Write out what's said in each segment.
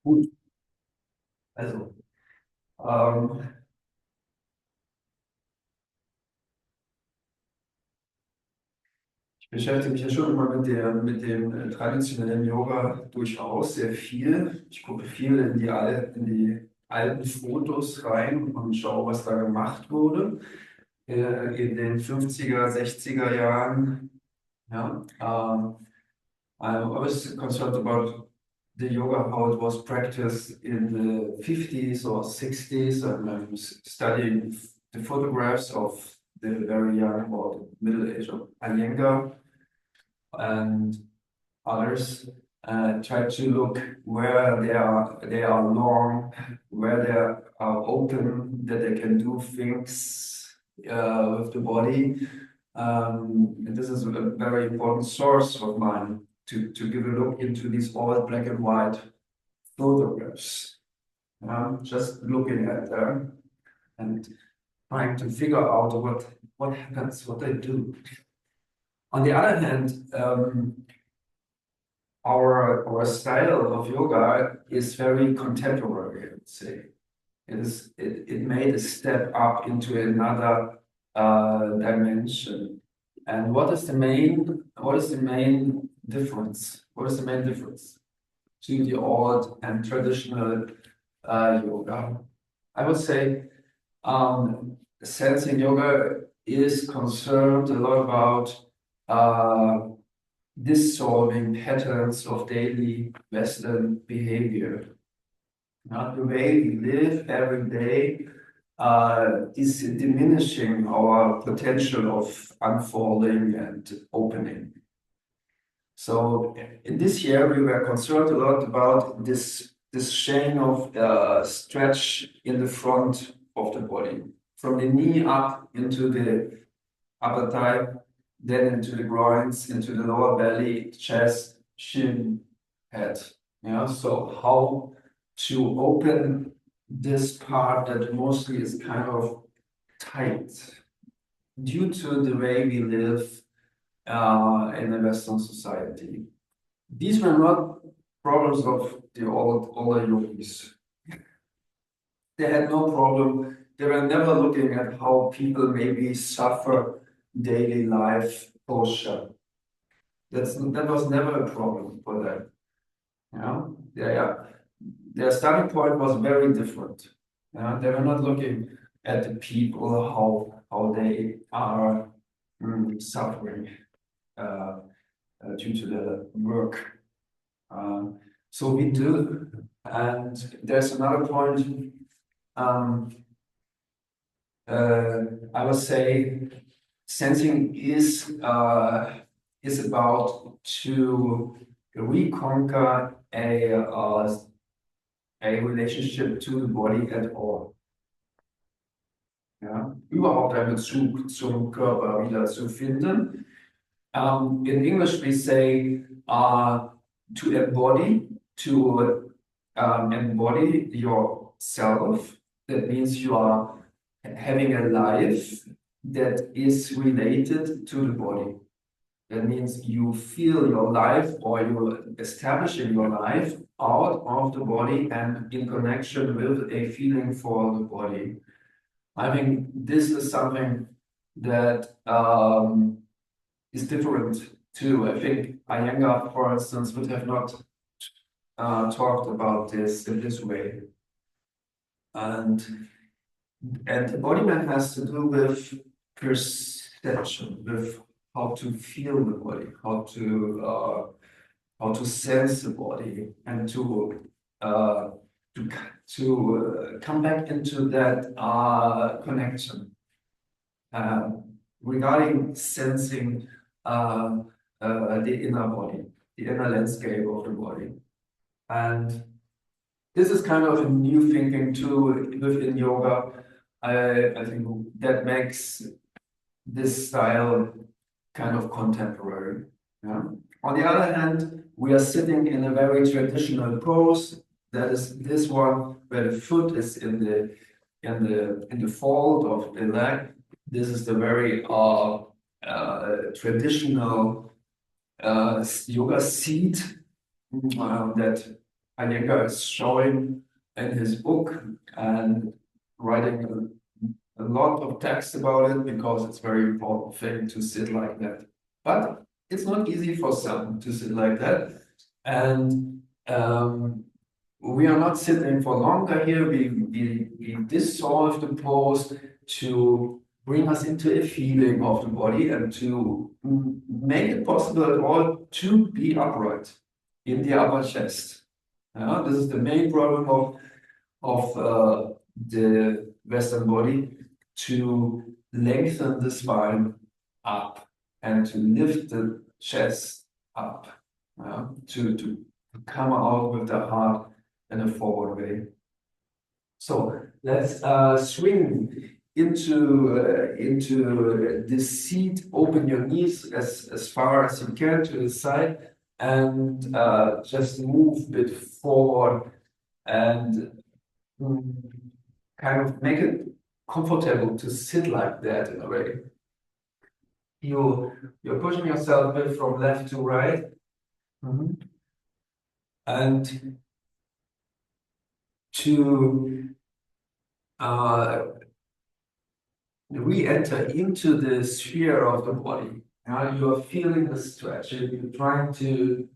Gut, also ich beschäftige mich ja schon immer mit dem traditionellen Yoga durchaus sehr viel. Ich gucke viel in die alten Fotos rein und schaue, was da gemacht wurde in den 50er, 60er Jahren. Ja, I was concerned about the yoga, how it was practiced in the 50s or 60s, and I'm studying the photographs of the very young or middle age of Iyengar and others. Try to look where they are long, where they are open, that they can do things with the body. And this is a very important source of mine to give a look into these old black and white photographs. Just looking at them and trying to figure out what happens, what they do. On the other hand, our style of yoga is very contemporary, I would say. It made a step up into another dimension. And what is the main difference? What is the main difference to the old and traditional yoga? I would say sensing yoga is concerned a lot about dissolving patterns of daily Western behavior. The way we live every day is diminishing our potential of unfolding and opening. So in this year, we were concerned a lot about this chain of stretch in the front of the body, from the knee up into the upper thigh, then into the groins, into the lower belly, chest, shin, head. Yeah, so how to open this part that mostly is kind of tight due to the way we live in a Western society. These were not problems of the older yogis. They had no problem. They were never looking at how people maybe suffer daily life posture. That was never a problem for them. Their starting point was very different. They were not looking at the people, how they are suffering due to the work. So we do. And there's another point. I would say sensing is about to reconquer a relationship to the body at all. Ja? Überhaupt einen Bezug zum Körper wieder zu finden. In English we say to embody yourself. That means you are having a life that is related to the body. That means you feel your life or you establishing your life out of the body and in connection with a feeling for the body. I think this is something that is different too. I think Iyengar, for instance, would have not talked about this in this way. And embodiment has to do with perception, with how to feel the body, how to sense the body, and to come back into that connection regarding sensing the inner body, the inner landscape of the body. And this is kind of a new thinking too within yoga. I think that makes this style kind of contemporary. Yeah? On the other hand, we are sitting in a very traditional pose. That is this one where the foot is in in the fold of the leg. This is the very traditional yoga seat that Iyengar is showing in his book and writing a lot of text about it because it's a very important thing to sit like that. But it's not easy for some to sit like that. And we are not sitting for longer here. We dissolve the pose to bring us into a feeling of the body and to make it possible at all to be upright in the upper chest. This is the main problem of the Western body, to lengthen the spine up and to lift the chest up, to come out with the heart in a forward way. So let's swing into this seat. Open your knees as far as you can to the side and just move a bit forward and kind of make it comfortable to sit like that in a way. You're pushing yourself a bit from left to right. And to re-enter into the sphere of the body. Now you are feeling the stretch, you're trying to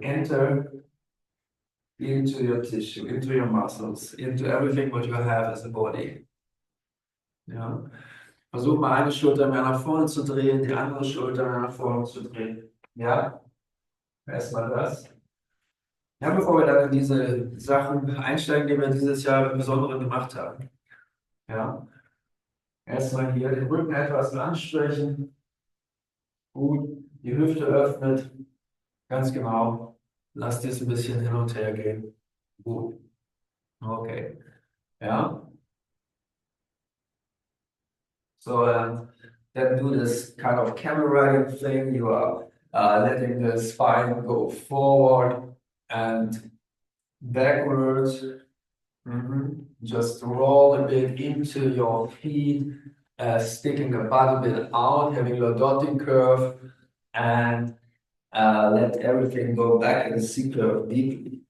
enter into your tissue, into your muscles, into everything what you have as a body. Ja. Versuch mal eine Schulter mehr nach vorne zu drehen, die andere Schulter mehr nach vorne zu drehen. Ja, erstmal das. Ja, bevor wir dann in diese Sachen einsteigen, die wir dieses Jahr im Besonderen gemacht haben. Ja, erstmal hier den Rücken etwas ansprechen. Gut, die Hüfte öffnet. Ganz genau. Lasst es ein bisschen hin und her gehen. Gut. Okay. Ja. So then do this kind of camel riding thing. You are letting the spine go forward and backwards. Just roll a bit into your feet, sticking the butt a bit out, having lordotic curve, and let everything go back in a C-curve deeply.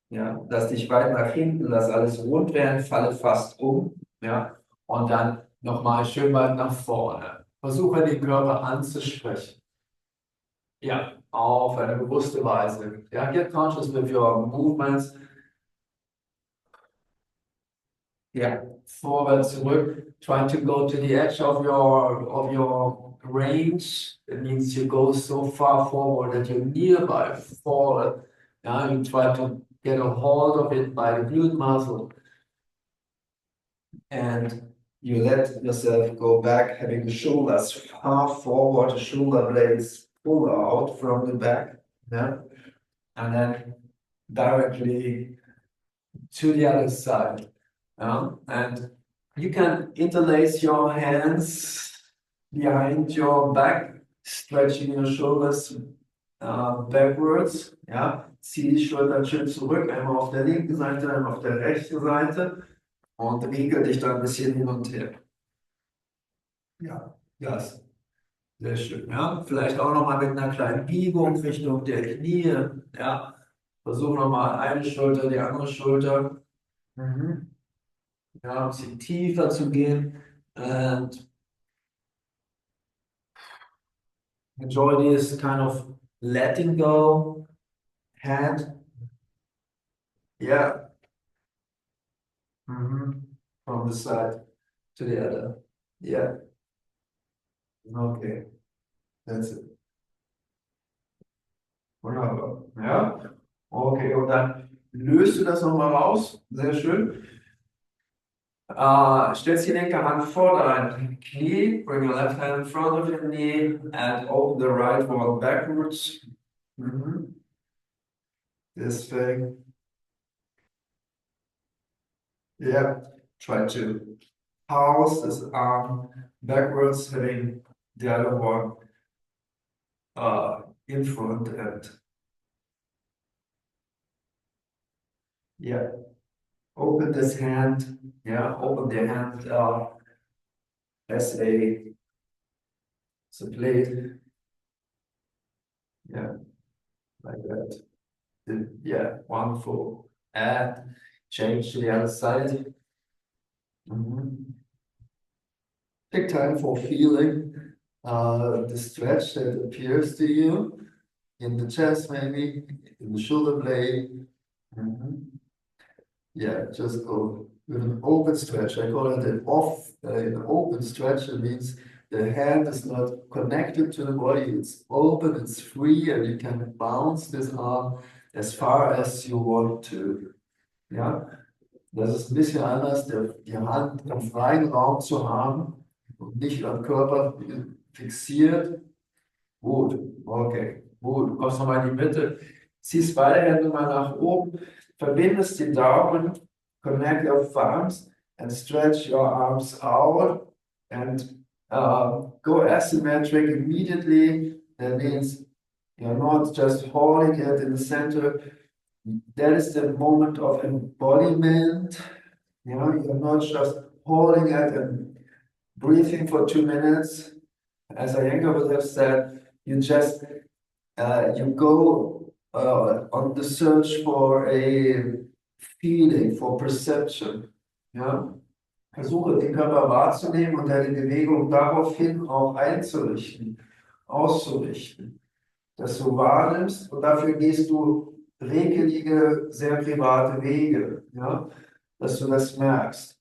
Ja, lass dich weit nach hinten, lass alles rund werden, falle fast um. Ja, und dann nochmal schön weit nach vorne. Versuche den Körper anzusprechen. Ja, auf eine bewusste Weise. Ja, get conscious with your movements. Ja, forward, zurück. Try to go to the edge of your range. It means you go so far forward that you're nearby fall. Yeah, you try to get a hold of it by the glute muscle. And you let yourself go back, having the shoulders far forward, the shoulder blades pull out from the back. Yeah? And then directly to the other side. And you can interlace your hands behind your back, stretching your shoulders backwards. Ja? Zieh die Schultern schön zurück, einmal auf der linken Seite, einmal auf der rechten Seite und riegel dich dann ein bisschen hin und her. Ja, das. Sehr schön. Ja? Vielleicht auch nochmal mit einer kleinen Biegung Richtung der Knie. Ja? Versuch nochmal eine Schulter, die andere Schulter. Ja, ein bisschen tiefer zu gehen. And enjoy this kind of letting go hand. Yeah. From the side to the other. Yeah. Okay. That's it. Wunderbar. Ja. Okay, und dann löst du das nochmal raus. Sehr schön. Stellst die linke Hand vor dein Knie. Bring your left hand in front of your knee and open the right one backwards. This thing. Yeah. Try to pulse this arm backwards, having the other one in front and yeah. Open this hand, yeah, open the hand as a plate, yeah, like that. Yeah, wonderful. And change to the other side. Mhm. Take time for feeling the stretch that appears to you in the chest, maybe in the shoulder blade. Mhm. Yeah, just go with an open stretch. I call it an open stretch. It means the hand is not connected to the body. It's open, it's free, and you can bounce this arm as far as you want to. Ja, das ist ein bisschen anders, die Hand im freien Raum zu haben und nicht am Körper fixiert. Gut, okay, gut. Du kommst nochmal in die Mitte, ziehst beide Hände mal nach oben, verbindest die Daumen, connect your thumbs and stretch your arms out and go asymmetric immediately. That means you're not just holding it in the center. That is the moment of embodiment. You know, you're not just holding it and breathing for 2 minutes. As Iyengar would have said, you just you go on the search for a feeling, for perception. Ja? Versuche den Körper wahrzunehmen und deine Bewegung daraufhin auch einzurichten, auszurichten, dass du wahrnimmst und dafür gehst du regelige, sehr private Wege, ja? Dass du das merkst.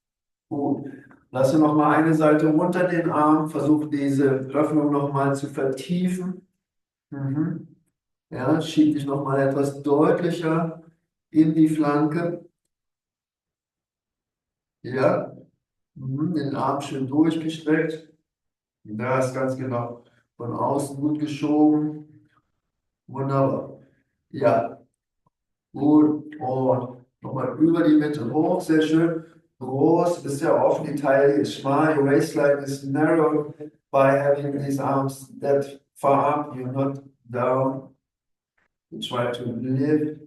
Gut. Lasse noch mal eine Seite unter den Arm, versuche diese Öffnung noch mal zu vertiefen. Mhm. Ja, schieb dich noch mal etwas deutlicher in die Flanke. Ja, den Arm schön durchgestreckt. Da ist ganz genau von außen gut geschoben. Wunderbar. Ja, gut. Und nochmal über die Mitte hoch. Sehr schön. Groß, ist ja offen. Die Taille ist schmal. Your waistline is narrow by having these arms that far up. You're not down. You try to lift.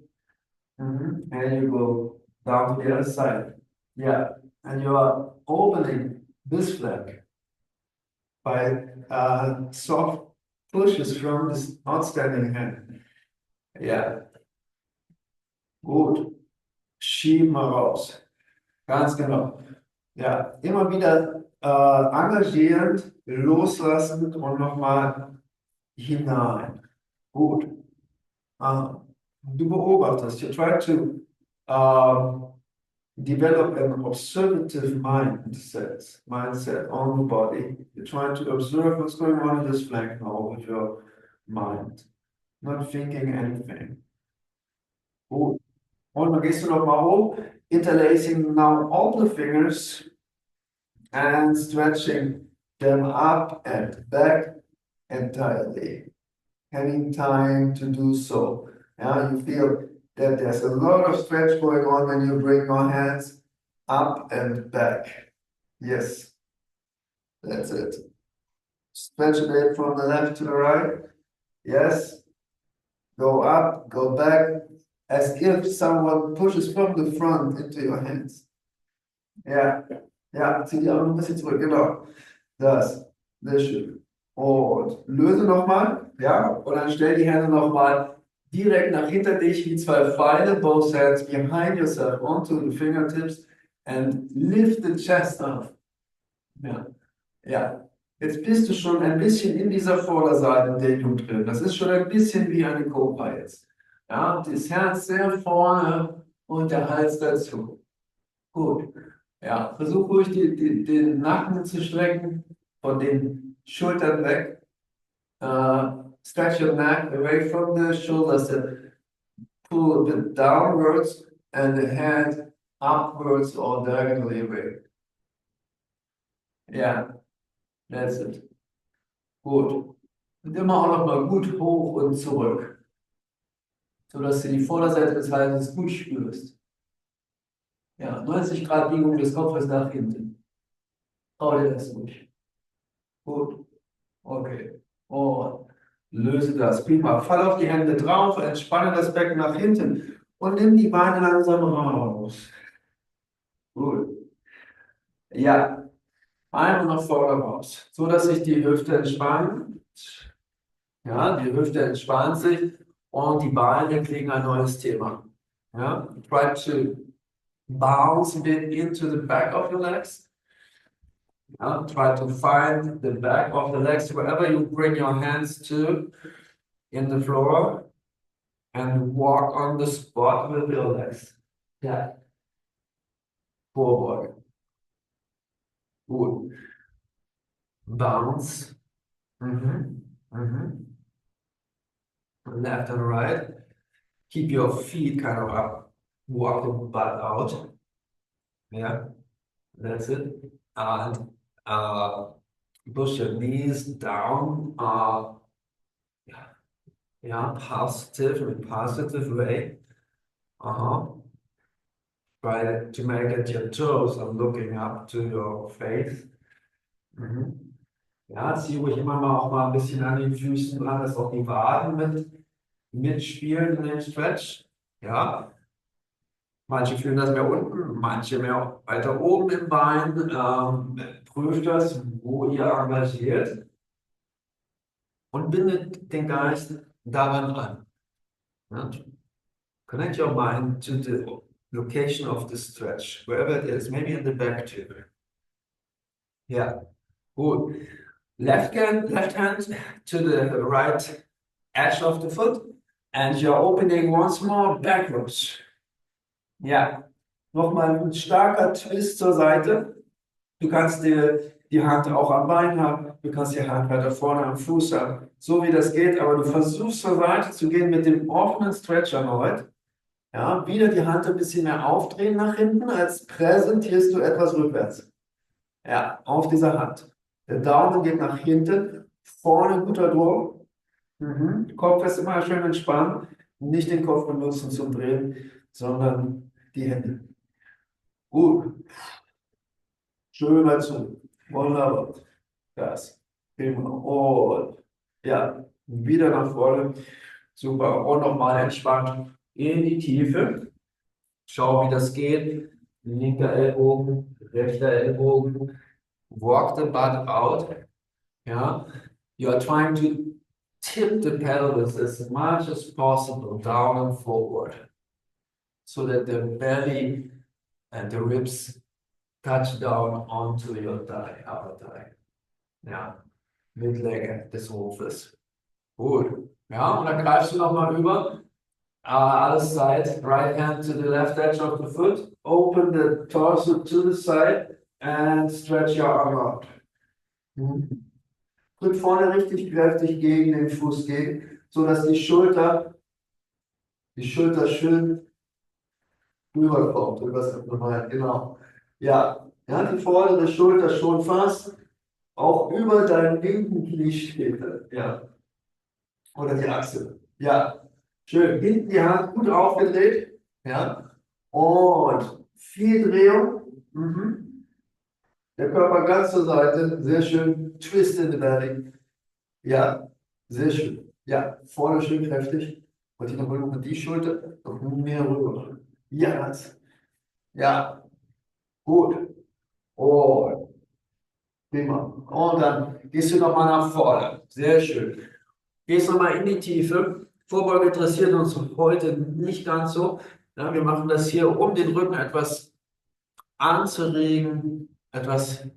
And you go down to the other side. Yeah. And you are opening this flank by soft pushes from this outstanding hand. Ja, gut. Schieben wir raus. Ganz genau. Ja, immer wieder engagierend, loslassen und nochmal hinein. Gut. Du beobachtest. You try to develop an observative mindset on the body. You're trying to observe what's going on in this flank now with your mind, not thinking anything. Gut. Und dann gehst du nochmal hoch, interlacing now all the fingers and stretching them up and back entirely. Having time to do so. Yeah, you feel that there's a lot of stretch going on when you bring your hands up and back. Yes, that's it. Stretch a bit from the left to the right. Yes. Go up, go back, as if someone pushes from the front into your hands. Ja, ja, zieh die Arme ein bisschen zurück, genau. Das, sehr schön. Und löse nochmal, ja, und dann stell die Hände nochmal direkt nach hinter dich wie zwei Pfeile, both hands behind yourself onto the fingertips and lift the chest up. Ja, ja. Jetzt bist du schon ein bisschen in dieser Vorderseitendehnung drin. Das ist schon ein bisschen wie eine Cobra jetzt. Ja, das Herz sehr vorne und der Hals dazu. Gut. Ja, versuch ruhig den Nacken zu strecken, von den Schultern weg. Stretch your neck away from the shoulders and pull a bit downwards and the head upwards or diagonally away. Ja, that's it. Gut. Und immer auch noch mal gut hoch und zurück, sodass du die Vorderseite des Halses gut spürst. Ja, 90 Grad Biegung des Kopfes nach hinten. Trau dir das ruhig. Gut. Okay. Und löse das. Prima. Fall auf die Hände drauf, entspanne das Becken nach hinten und nimm die Beine langsam raus. Ja, einmal nach vorne raus, so dass sich die Hüfte entspannt. Ja, die Hüfte entspannt sich und die Beine kriegen ein neues Thema. Ja, try to bounce a bit into the back of your legs. Yeah, try to find the back of the legs wherever you bring your hands to in the floor and walk on the spot with your legs. Yeah, forward. Good. Bounce. Mhm. Mhm. Left and right. Keep your feet kind of up. Walk the butt out. Yeah, that's it. And push your knees down. Yeah, yeah, positive way. Uh-huh. Try to make it your toes are looking up to your face. Mhm. Ja, zieh ruhig immer mal auch mal ein bisschen an den Füßen dran, dass auch die Waden mitspielen in dem Stretch. Ja, manche fühlen das mehr unten, manche mehr weiter oben im Bein. Prüft das, wo ihr engagiert und bindet den Geist daran an. Ja? Connect your mind to the location of the stretch, wherever it is, maybe in the back too. Yeah, good. Left hand to the right edge of the foot, and you're opening once more backwards. Ja, nochmal ein starker Twist zur Seite. Du kannst die Hand auch am Bein haben, du kannst die Hand weiter vorne am Fuß haben, so wie das geht, aber du versuchst zur Seite zu gehen mit dem offenen Stretch erneut. Ja, wieder die Hand ein bisschen mehr aufdrehen nach hinten, als präsentierst du etwas rückwärts. Ja, auf dieser Hand. Der Daumen geht nach hinten, vorne guter Druck. Mhm. Kopf ist immer schön entspannt, nicht den Kopf benutzen zum Drehen, sondern die Hände. Gut, schön dazu. Wunderbar. Das. Prima. Und ja, wieder nach vorne. Super. Und nochmal entspannt in die Tiefe. Schau, wie das geht. Linker Ellbogen, rechter Ellbogen. Walk the butt out. Ja. You are trying to tip the pelvis as much as possible down and forward so that the belly and the ribs touch down onto your thigh, upper thigh. Ja, Mittlage des Rumpfes. Gut. Ja, und dann greifst du nochmal über. Other side, right hand to the left edge of the foot. Open the torso to the side and stretch your arm out. Mhm. Drück vorne richtig kräftig gegen den Fuß gegen, sodass die Schulter schön rüberkommt. Übers Abdomen, genau. Ja, ja, die vordere Schulter schon fast, auch über deinen linken Knieschädel. Ja, oder die Achsel. Ja, schön. Hinten die Hand gut aufgedreht. Ja, und viel Drehung. Mhm. Der Körper ganz zur Seite. Sehr schön. Twist in the belly. Ja, sehr schön. Ja, vorne schön kräftig. Und die nochmal über die Schulter noch mehr rüber. Ja, ja, gut. Und prima. Und dann gehst du nochmal nach vorne. Sehr schön. Gehst nochmal in die Tiefe. Vorbeuge interessiert uns heute nicht ganz so. Ja, wir machen das hier, um den Rücken etwas anzuregen, etwas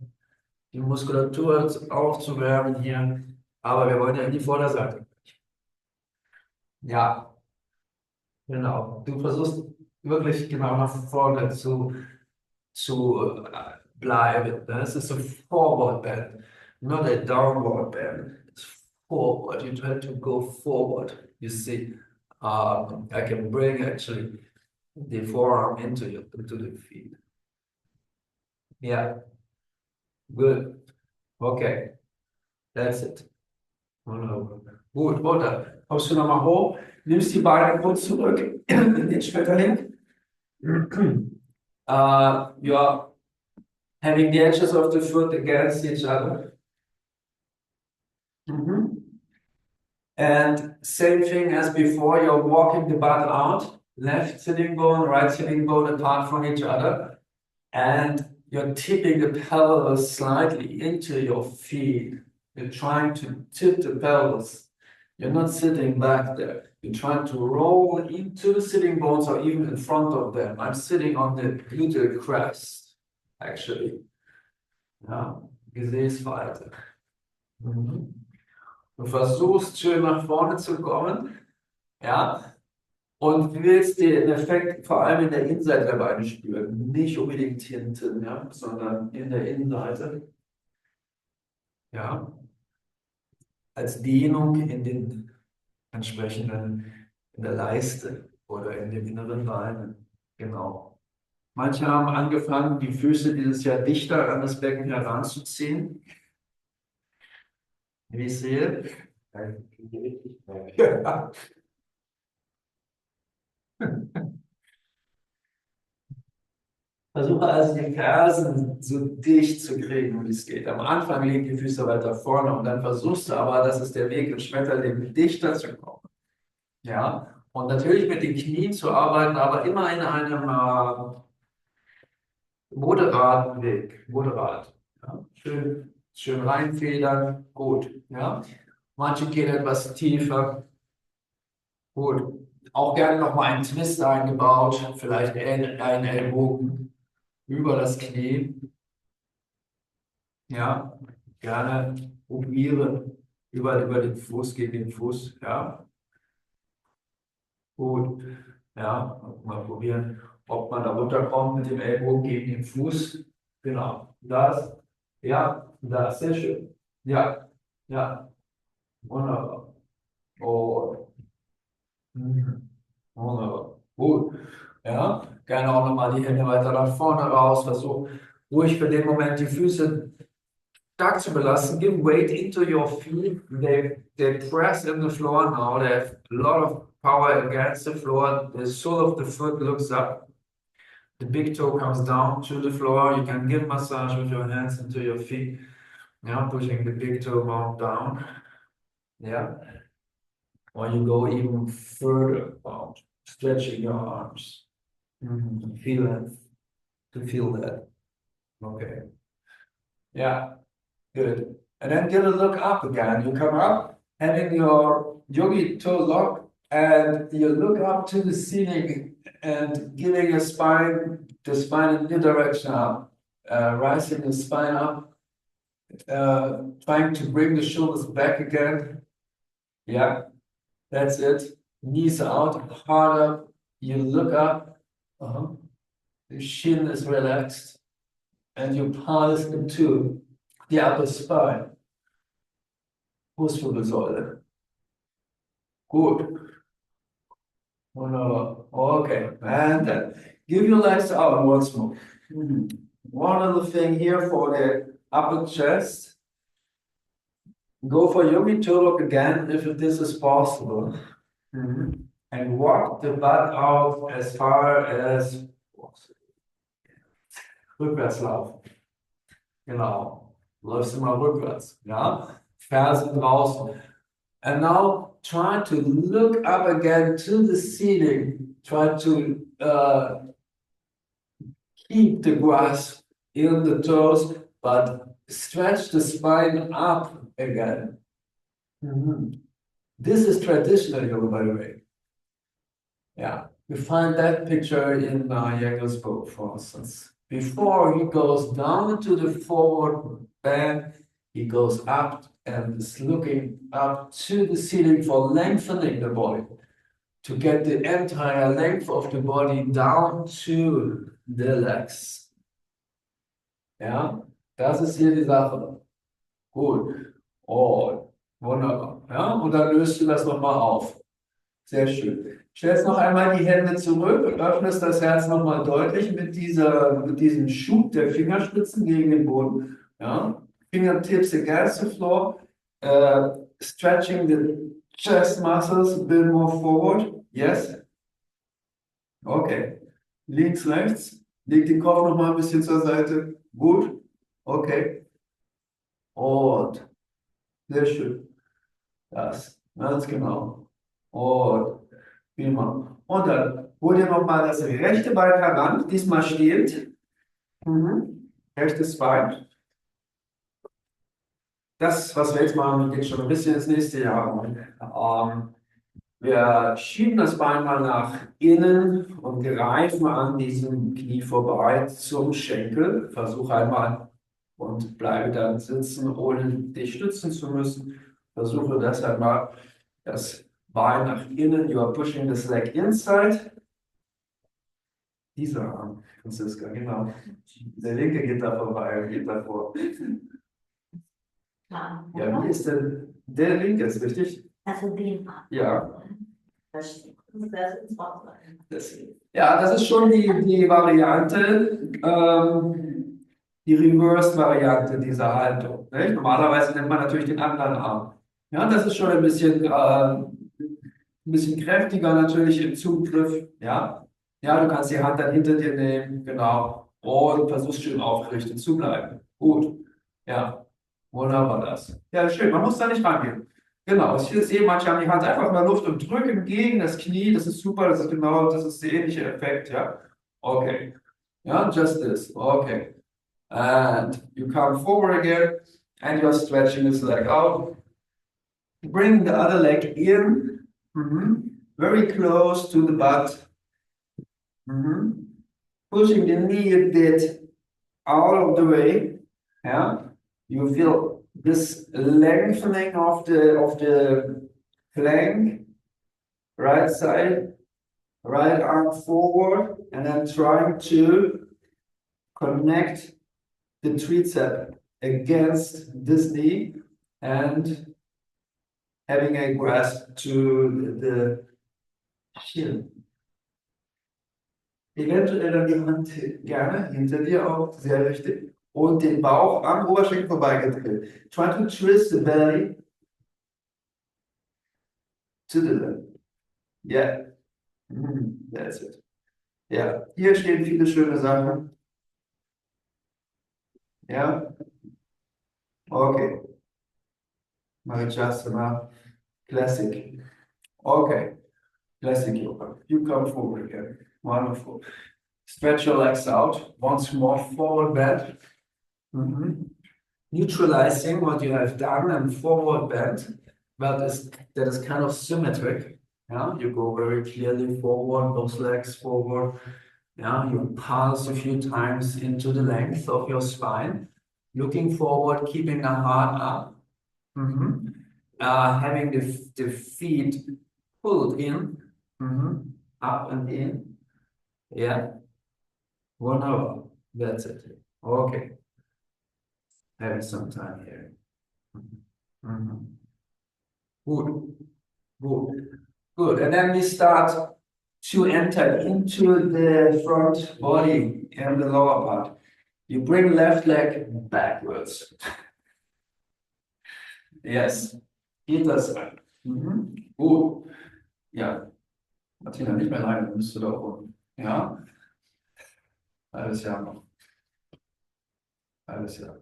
die Muskulatur aufzuwärmen hier. Aber wir wollen ja in die Vorderseite. Ja, genau. Du versuchst wirklich genau nach vorne zu bleiben. Das ist a forward bend, not a downward bend. It's forward. You try to go forward. You see, I can bring actually the forearm into the feet. Yeah, good. Okay, that's it. Wunderbar. Gut, runter. Kommst du nochmal hoch, nimmst die Beine kurz zurück in den Schmetterling. You're having the edges of the foot against each other. Mhm. And same thing as before, you're walking the butt out, left sitting bone, right sitting bone apart from each other. And You're tipping the pelvis slightly into your feet. You're trying to tip the pelvis. You're not sitting back there. You're trying to roll into the sitting bones or even in front of them. I'm sitting on the gluteal crest, actually. Ja, Gesäßfalte. Mhm. Du versuchst schön nach vorne zu kommen, ja, und willst den Effekt vor allem in der Innenseite der Beine spüren. Nicht unbedingt hinten, ja, sondern in der Innenseite. Ja, als Dehnung in den entsprechenden, in der Leiste oder in den inneren Beinen. Genau. Manche haben angefangen, die Füße dieses Jahr dichter an das Becken heranzuziehen. Wie ich sehe. Ja. Versuche also die Fersen so dicht zu kriegen, wie es geht. Am Anfang liegen die Füße weiter vorne und dann versuchst du aber, das ist der Weg im Schmetterling, dichter zu kommen. Ja, und natürlich mit den Knien zu arbeiten, aber immer in einem moderaten Weg. Moderat. Ja. Schön reinfedern. Gut. Ja. Manche gehen etwas tiefer. Gut. Auch gerne nochmal einen Twist eingebaut, vielleicht einen Ellbogen über das Knie. Ja, gerne probieren über den Fuß gegen den Fuß. Ja, gut. Ja, mal probieren, ob man da runterkommt mit dem Ellbogen gegen den Fuß. Genau. Das. Ja, das. Sehr schön. Ja, ja. Wunderbar. Oh. Mhm. Wunderbar. Gut. Ja, gerne auch nochmal die Hände weiter nach vorne raus. Versuch ruhig für den Moment die Füße stark zu belasten. Give weight into your feet. They press in the floor now. They have a lot of power against the floor. The sole of the foot looks up. The big toe comes down to the floor. You can give massage with your hands into your feet. Yeah, pushing the big toe down. Yeah. Or you go even further out, stretching your arms. Feel that. To feel that. Okay. Yeah. Good. And then give a look up again. You come up, having your yogi toe lock, and you look up to the ceiling and giving your spine, the spine in your direction up, rising the spine up, trying to bring the shoulders back again. Yeah, that's it. Knees out, heart up. You look up. The shin is relaxed, and you pass into the upper spine. Brustwirbelsäule. Gut. Wunderbar. Okay. And then give your legs out once more. One other thing here for the upper chest. Go for yogi toe look again if this is possible. And walk the butt out as far as rückwärts laufen. Genau. Läufst immer rückwärts. Ja. Fersen draußen. And now try to look up again to the ceiling. Try to keep the grasp in the toes, but stretch the spine up again. This is traditional yoga, by the way. Yeah, you find that picture in Engl's book, for instance. Before he goes down into the forward bend, he goes up and is looking up to the ceiling for lengthening the body, to get the entire length of the body down to the legs. Ja, das ist hier die Sache. Gut. Oh, wunderbar. Ja, und dann löst du das nochmal auf. Sehr schön. Stellst noch einmal die Hände zurück und öffnest das Herz nochmal deutlich mit diesem Schub der Fingerspitzen gegen den Boden. Ja? Fingertips against the floor. Stretching the chest muscles a bit more forward. Yes? Okay. Links, rechts. Leg den Kopf nochmal ein bisschen zur Seite. Gut. Okay. Und sehr schön. Das. Ganz genau. Und prima. Und dann hol dir nochmal das rechte Bein heran, diesmal stehend. Rechtes Bein. Das, was wir jetzt machen, geht schon ein bisschen ins nächste Jahr. Wir schieben das Bein mal nach innen und greifen an diesem Knie vorbei zum Schenkel. Versuche einmal und bleibe dann sitzen, ohne dich stützen zu müssen. Versuche das einmal, das Bein nach innen. You are pushing this leg inside. Dieser Arm, Franziska, genau. Der linke geht da vorbei, geht davor. Ja, wie ist denn der linke, ist richtig? Also den Arm. Ja. Das Ja, das ist schon die Variante, die Reverse-Variante dieser Haltung. Nicht? Normalerweise nimmt man natürlich den anderen Arm. Ja, das ist schon ein bisschen kräftiger natürlich im Zugriff. Ja, ja, du kannst die Hand dann hinter dir nehmen, genau, und versuchst schön aufgerichtet zu bleiben. Gut, ja, wunderbar das. Ja, schön, man muss da nicht rangehen. Genau, ich sehe manche haben die Hand einfach in der Luft und drücken gegen das Knie. Das ist super, das ist genau, das ist der ähnliche Effekt, ja. Okay, ja, just this, okay. And you come forward again, and you're stretching this leg out. Bring the other leg in, very close to the butt. Pushing the knee a bit out of the way. Yeah, you feel this lengthening of the flank, right side, right arm forward, and then trying to connect the tricep against this knee and having a grasp to the shin. Eventuell dann die Hand gerne hinter dir auch, sehr richtig. Und den Bauch am Oberschenkel vorbeigedreht. Try to twist the belly to the left. Yeah. That's it. Ja, hier stehen viele schöne Sachen. Ja. Okay. Marichyasana. Classic. Okay. Classic yoga. You come forward again. Wonderful. Stretch your legs out. Once more, forward bend. Neutralizing what you have done and forward bend. But that is kind of symmetric. Yeah, you go very clearly forward, those legs forward. Yeah, you pulse a few times into the length of your spine. Looking forward, keeping the heart up. Having the feet pulled in. Up and in. Yeah. 1 hour. That's it. Okay. Have some time here. Good. Good. Good. And then we start to enter into the front body and the lower part. You bring left leg backwards. Yes. Geht das an. Gut. Ja. Martina, nicht mehr alleine, müsste da oben. Ja. Halbes Jahr noch. Halbes Jahr.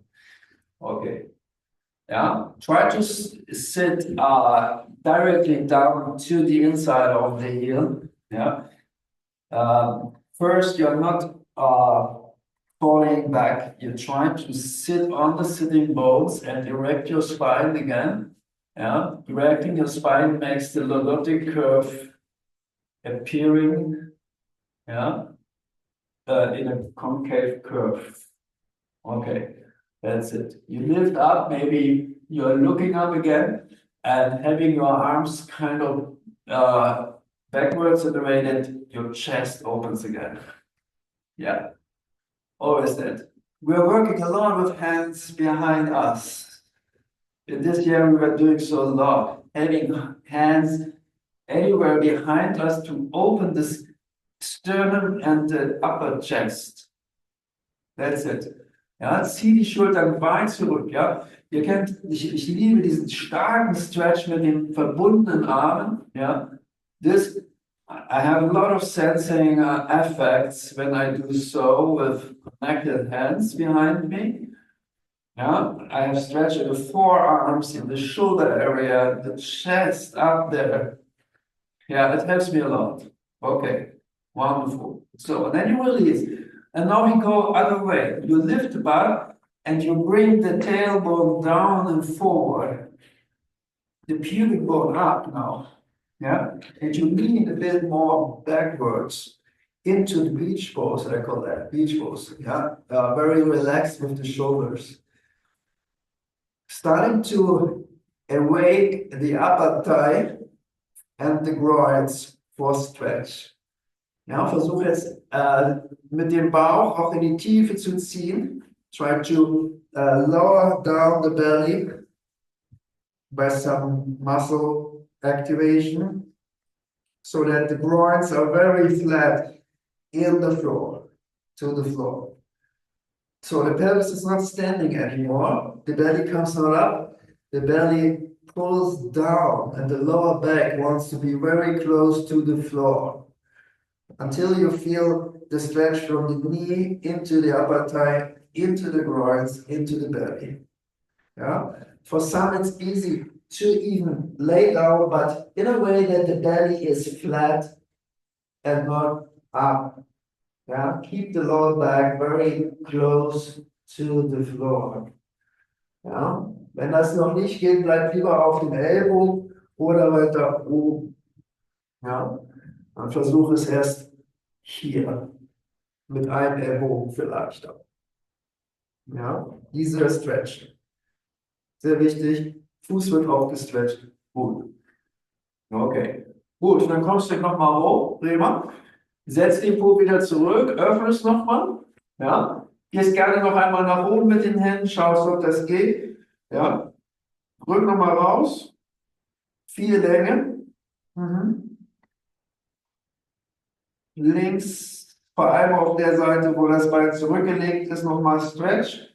Okay. Yeah. Try to sit directly down to the inside of the heel. Yeah. First, you're not falling back. You're trying to sit on the sitting bones and erect your spine again. Yeah. Erecting your spine makes the lordotic curve appearing. Yeah. In a concave curve. Okay. That's it. You lift up, maybe you're looking up again and having your arms kind of backwards in the way that your chest opens again. Yeah, always that. We're working a lot with hands behind us. In this year, we were doing so a lot, having hands anywhere behind us to open this sternum and the upper chest. That's it. Ja, zieh die Schultern weit zurück. Ja, ihr kennt, ich liebe diesen starken Stretch mit den verbundenen Armen. Ja, this I have a lot of sensing effects when I do so with connected hands behind me. Yeah, I have stretched the forearms in the shoulder area, the chest up there. Yeah, it helps me a lot. Okay, wonderful. So, and then you release. And now we go other way. You lift the butt and you bring the tailbone down and forward. The pubic bone up now. Yeah, and you lean a bit more backwards into the beach pose. I call that beach pose. Yeah, very relaxed with the shoulders. Starting to awake the upper thigh and the groins for stretch. Ja, versuche jetzt mit dem Bauch auch in die Tiefe zu ziehen. Try to lower down the belly by some muscle activation so that the groins are very flat in the floor, to the floor. So the pelvis is not standing anymore. The belly comes not up. The belly pulls down and the lower back wants to be very close to the floor until you feel the stretch from the knee into the upper thigh, into the groins, into the belly. Yeah. For some, it's easy to even lay down, but in a way that the belly is flat and not up. Yeah. Keep the lower back very close to the floor. Ja. Wenn das noch nicht geht, bleib lieber auf dem Ellbogen oder weiter oben. Ja. Dann versuche es erst hier mit einem Ellbogen vielleicht. Ja. Dieser Stretch. Sehr wichtig. Fuß wird auch gestretcht. Gut. Okay. Gut, dann kommst du nochmal hoch, Bremer. Setz den Po wieder zurück, öffnest nochmal. Ja. Gehst gerne noch einmal nach oben mit den Händen, schaust, ob das geht. Ja. Rück nochmal raus. Viel Länge. Links, vor allem auf der Seite, wo das Bein zurückgelegt ist, nochmal Stretch.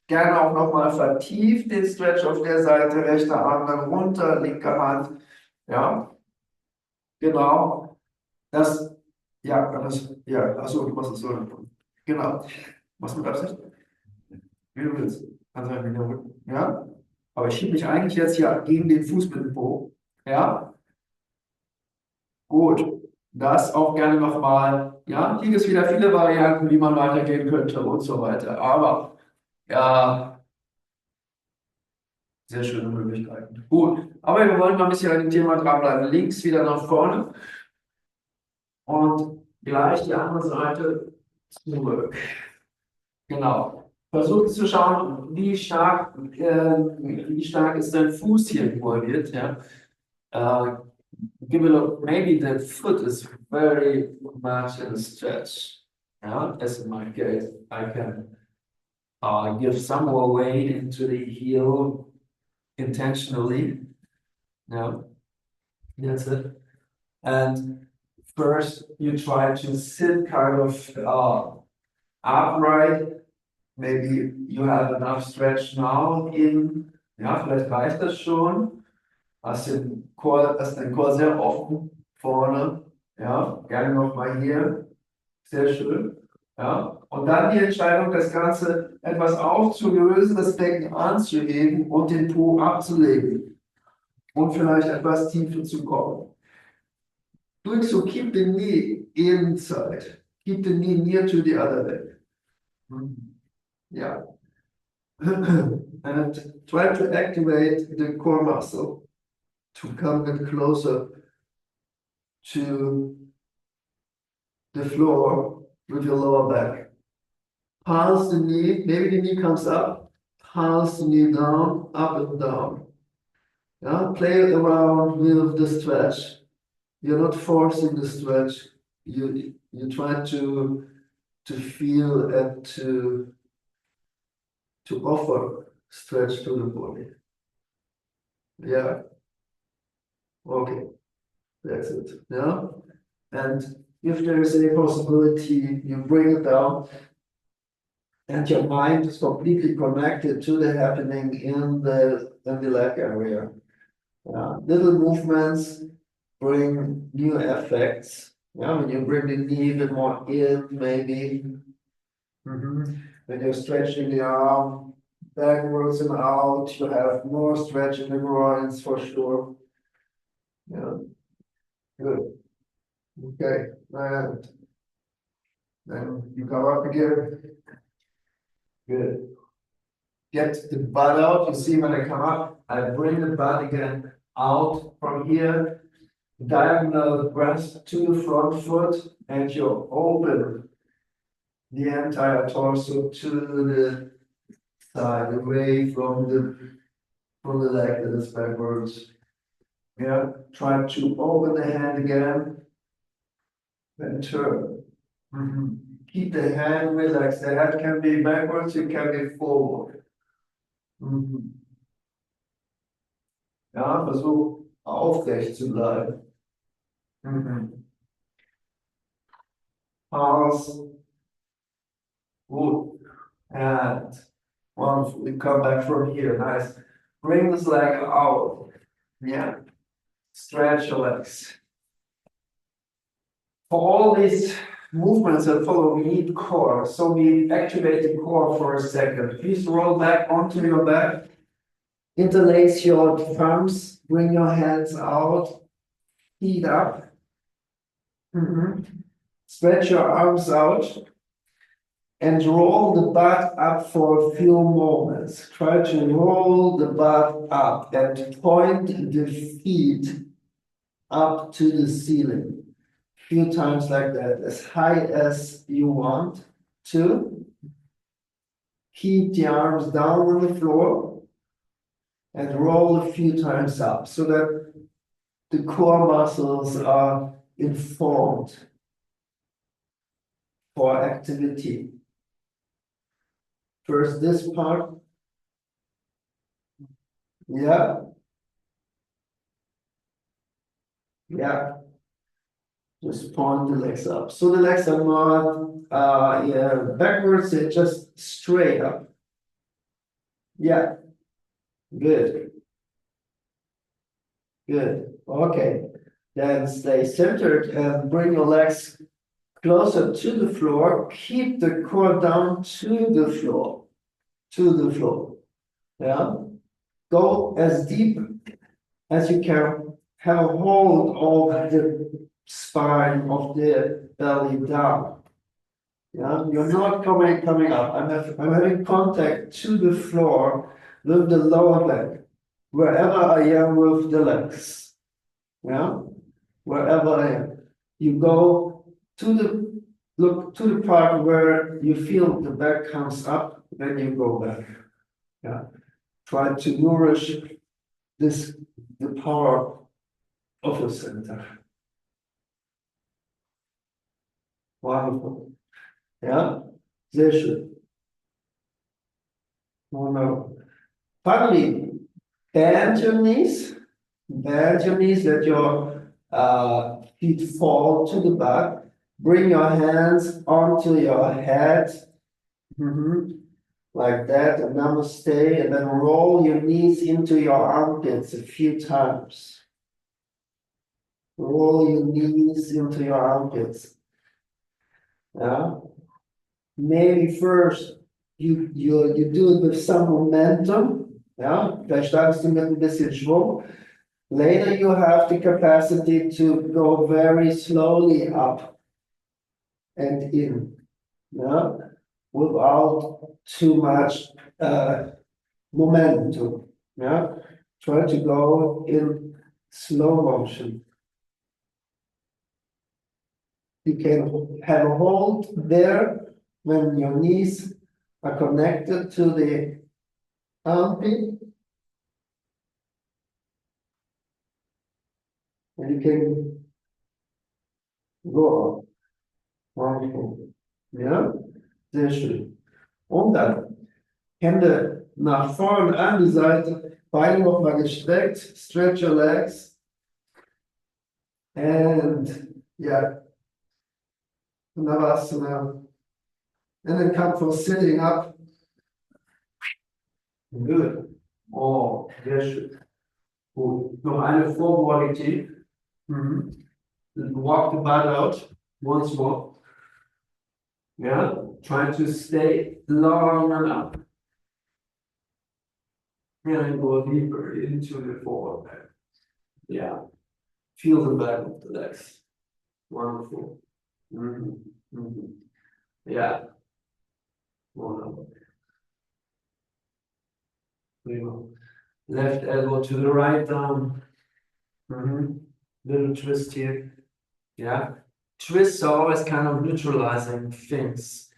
Gerne auch nochmal vertieft den Stretch auf der Seite, rechter Arm dann runter, linke Hand. Ja, genau. Das, achso, du machst es so. Genau. Machst du mit Absicht? Wie du willst. Kannst halt wieder rücken. Ja. Aber ich schiebe mich eigentlich jetzt hier gegen den Fuß mit dem Po. Ja. Gut. Das auch gerne nochmal. Ja, hier gibt es wieder viele Varianten, wie man weitergehen könnte und so weiter. Aber ja, sehr schöne Möglichkeiten. Gut, aber wir wollen mal ein bisschen an dem Thema dranbleiben. Links wieder nach vorne und gleich die andere Seite zurück. Genau. Versucht zu schauen, wie stark ist dein Fuß hier involviert. Ja? Give a look. Maybe the foot is very much in a stretch. Yeah? As in my case, I can give some more weight into the heel intentionally. Yeah, that's it. And first, you try to sit kind of upright. Maybe you have enough stretch now in, ja, vielleicht reicht das schon. Hast den Chor sehr offen vorne. Ja, gerne nochmal hier. Sehr schön. Ja, und dann die Entscheidung, das Ganze etwas aufzulösen, das Becken anzuheben und den Po abzulegen. Und vielleicht etwas tiefer zu kommen. Do it, so keep the knee inside. Keep the knee near to the other leg. Yeah. And try to activate the core muscle to come in closer to the floor with your lower back. Pulse the knee, maybe the knee comes up, pulse the knee down, up and down. Yeah? Play around with the stretch. You're not forcing the stretch. You try to feel and to offer stretch to the body. Yeah. Okay. That's it. Yeah. And if there is any possibility, you bring it down. And your mind is completely connected to the happening in the leg area. Yeah. Little movements bring new effects. Yeah, when you bring the knee a bit more in, maybe. When you're stretching the arm backwards and out, you have more stretch in the groins for sure. Yeah, good. Okay, and Then you come up again. Good. Get the butt out. You see when I come up, I bring the butt again out from here. Diagonal grasp to the front foot, and you open the entire torso to the side, away from the leg that is backwards. Yeah, try to open the hand again, then turn. Keep the hand relaxed. The head can be backwards, it can be forward. Ja, versuch aufrecht zu bleiben. Pause. Good. And once we come back from here, nice. Bring this leg out. Yeah. Stretch your legs. For all these movements that follow, we need core. So we activate the core for a second. Please roll back onto your back. Interlace your thumbs. Bring your hands out. Feet up. Stretch your arms out. And roll the butt up for a few moments. Try to roll the butt up and point the feet up to the ceiling. A few times like that, as high as you want to. Keep the arms down on the floor and roll a few times up so that the core muscles are informed for activity. First, this part. Yeah. Yeah. Just point the legs up. So the legs are not backwards, they're just straight up. Yeah. Good. Good. Okay. Then stay centered and bring your legs closer to the floor. Keep the core down to the floor. To the floor. Yeah. Go as deep as you can. Have a hold of the spine of the belly down. Yeah. You're not coming up. I'm having contact to the floor with the lower leg. Wherever I am with the legs. Yeah. Wherever I am. You go to the part where you feel the back comes up, then you go back. Yeah. Try to nourish the power of the center. Wonderful. Ja, sehr schön. Wonderful. Finally, bend your knees. Bend your knees, let your feet fall to the back. Bring your hands onto your head. Like that, and namaste, and then roll your knees into your armpits a few times. Roll your knees into your armpits. Yeah. Maybe first you do it with some momentum. Yeah. Vielleicht startest du mit ein bisschen Schwung. Later you have the capacity to go very slowly up and in. Yeah. Without too much momentum. Yeah, try to go in slow motion. You can have a hold there when your knees are connected to the armpit. And you can go up. Wonderful. Ja, sehr schön. Und dann Hände nach vorne an die Seite, Beine nochmal gestreckt, stretch your legs. And yeah, Navasana. And then come for sitting up. Good. Oh, sehr schön. Gut. Noch eine Vormodalität. Walk the butt out once more. Yeah, try to stay long enough. And go deeper into the forward bend. Yeah, feel the back of the legs. Wonderful. Yeah. Wonderful. Prima. Left elbow to the right down. Little twist here. Yeah. Twists are always kind of neutralizing things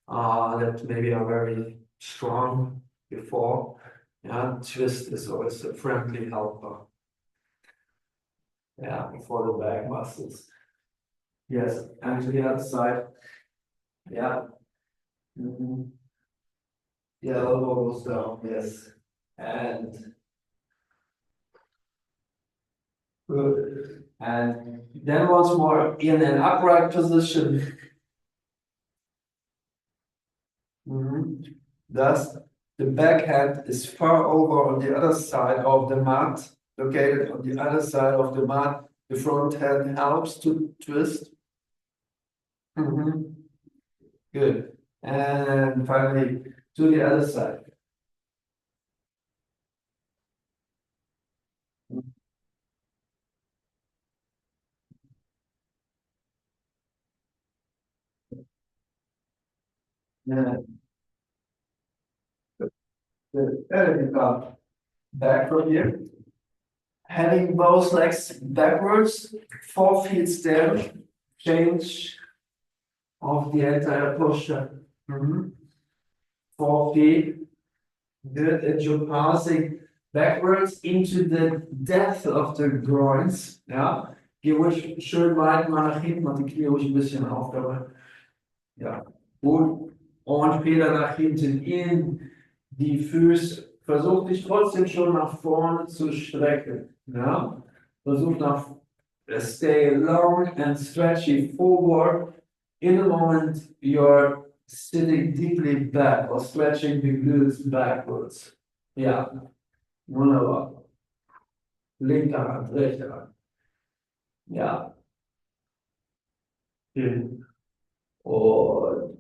that maybe are very strong before. Yeah, twist is always a friendly helper. Yeah, for the back muscles. Yes, and to the other side. Yeah. Yeah, elbow goes down. Yes. And good. And then once more in an upright position. Thus, the backhand is far over on the other side of the mat, located on the other side of the mat. The front hand helps to twist. Good. And finally, to the other side. Yeah. Good. There you go. Back from here. Having both legs backwards, 4 feet down, change of the entire posture. 4 feet. Good. And you're passing backwards into the depth of the groins. Ja. Geh ruhig schön weit mal nach hinten und die Knie ruhig ein bisschen auf dabei. Ja. Gut. Und später nach hinten in die Füße. Versuch dich trotzdem schon nach vorne zu strecken. Ja. Versuch nach stay long and stretchy forward. In the moment you're sitting deeply back or stretching the glutes backwards. Ja. Wunderbar. Linke Hand, rechte Hand. Ja. Hin. Und.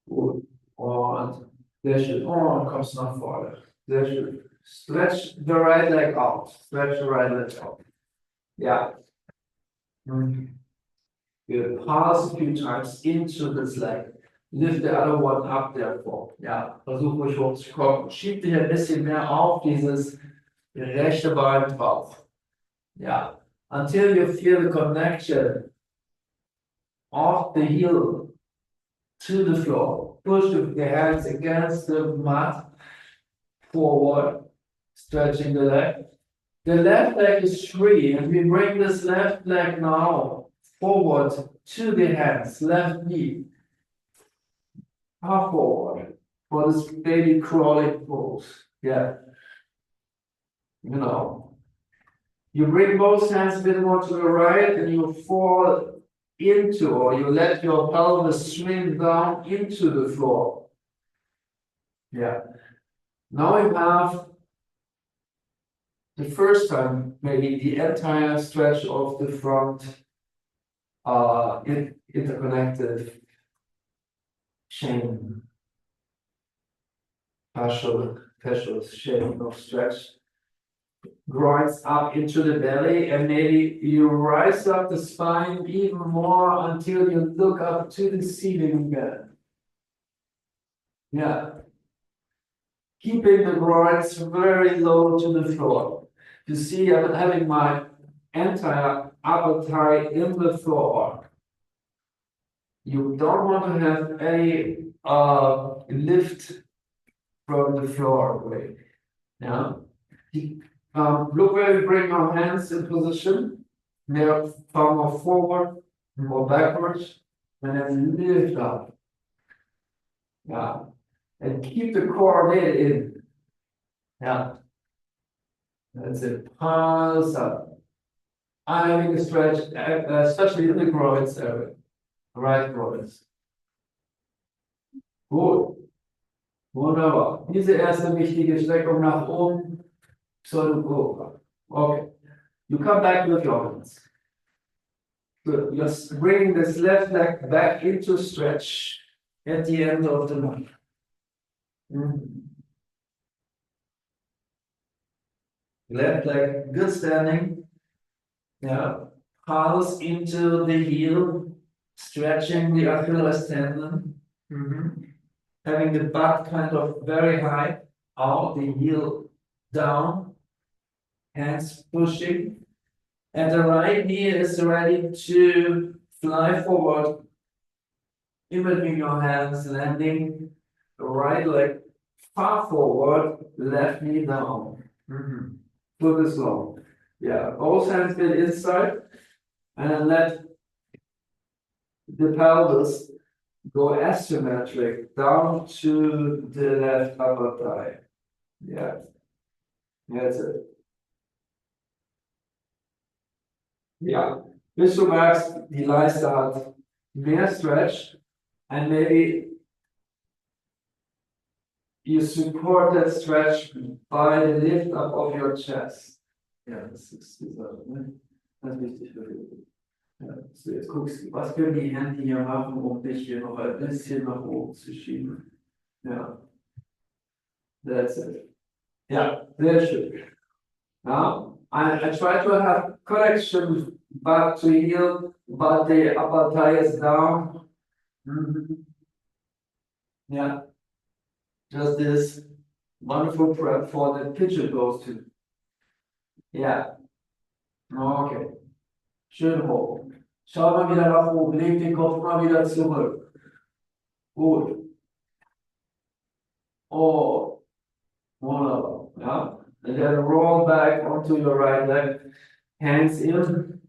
Gut. Und sehr schön. Und kommst nach vorne. Sehr schön. Stretch the right leg out. Stretch the right leg out. Ja. Good. Pass a few times into this leg. Lift the other one up therefore. Ja. Versuch ruhig hochzukommen. Schieb dich ein bisschen mehr auf dieses rechte Bein drauf. Ja. Until you feel the connection of the heel to the floor. Push the hands against the mat forward, stretching the leg. The left leg is free, and we bring this left leg now forward to the hands, left knee. Half forward for this baby crawling pose. Yeah. You know. You bring both hands a bit more to the right and you fall into, or you let your pelvis swing down into the floor. Yeah. Now you have the first time, maybe the entire stretch of the front interconnected chain, fascial chain of stretch. Groins up into the belly, and maybe you rise up the spine even more until you look up to the ceiling again. Yeah. Keeping the groins very low to the floor. You see, I'm having my entire upper thigh in the floor. You don't want to have any lift from the floor away. Yeah. Look where we bring our hands in position. They're far more forward, more backwards, and then lift up. Yeah. And keep the core weight in. Yeah. That's it. Pulse up. I'm having a stretch, especially in the groins area. Right groins. Gut. Wunderbar. Diese erste wichtige Streckung nach oben. Okay. You come back with your hands. Good. You're bringing this left leg back into stretch at the end of the mat. Left leg, good standing. Yeah. Pulse into the heel Stretching the Achilles tendon. Having the butt kind of very high, out, the heel down, hands pushing. And the right knee is ready to fly forward in between your hands, landing the right leg far forward, left knee down. Foot is long. Yeah, both hands get inside, and then let the pelvis go asymmetric down to the left upper thigh. Yeah, that's it. Ja, bis du merkst, die Leiste hat mehr Stretch, and maybe you support that stretch by the lift up of your chest. Ja, das ist die Sache, ne? Das ist wichtig für dich. Ja, so jetzt guckst du, was können die Hände hier machen, um dich hier noch ein bisschen nach oben zu schieben. Ja, that's it. Ja, sehr schön. Now, I try to have connection back to heel, but the upper thigh is down. Yeah, just this wonderful prep for the pigeon goes to. Yeah, okay. Schön hoch. Schau mal wieder nach oben, leg den Kopf mal wieder zurück. Gut. Oh, wunderbar. Ja. And then roll back onto your right leg, hands in,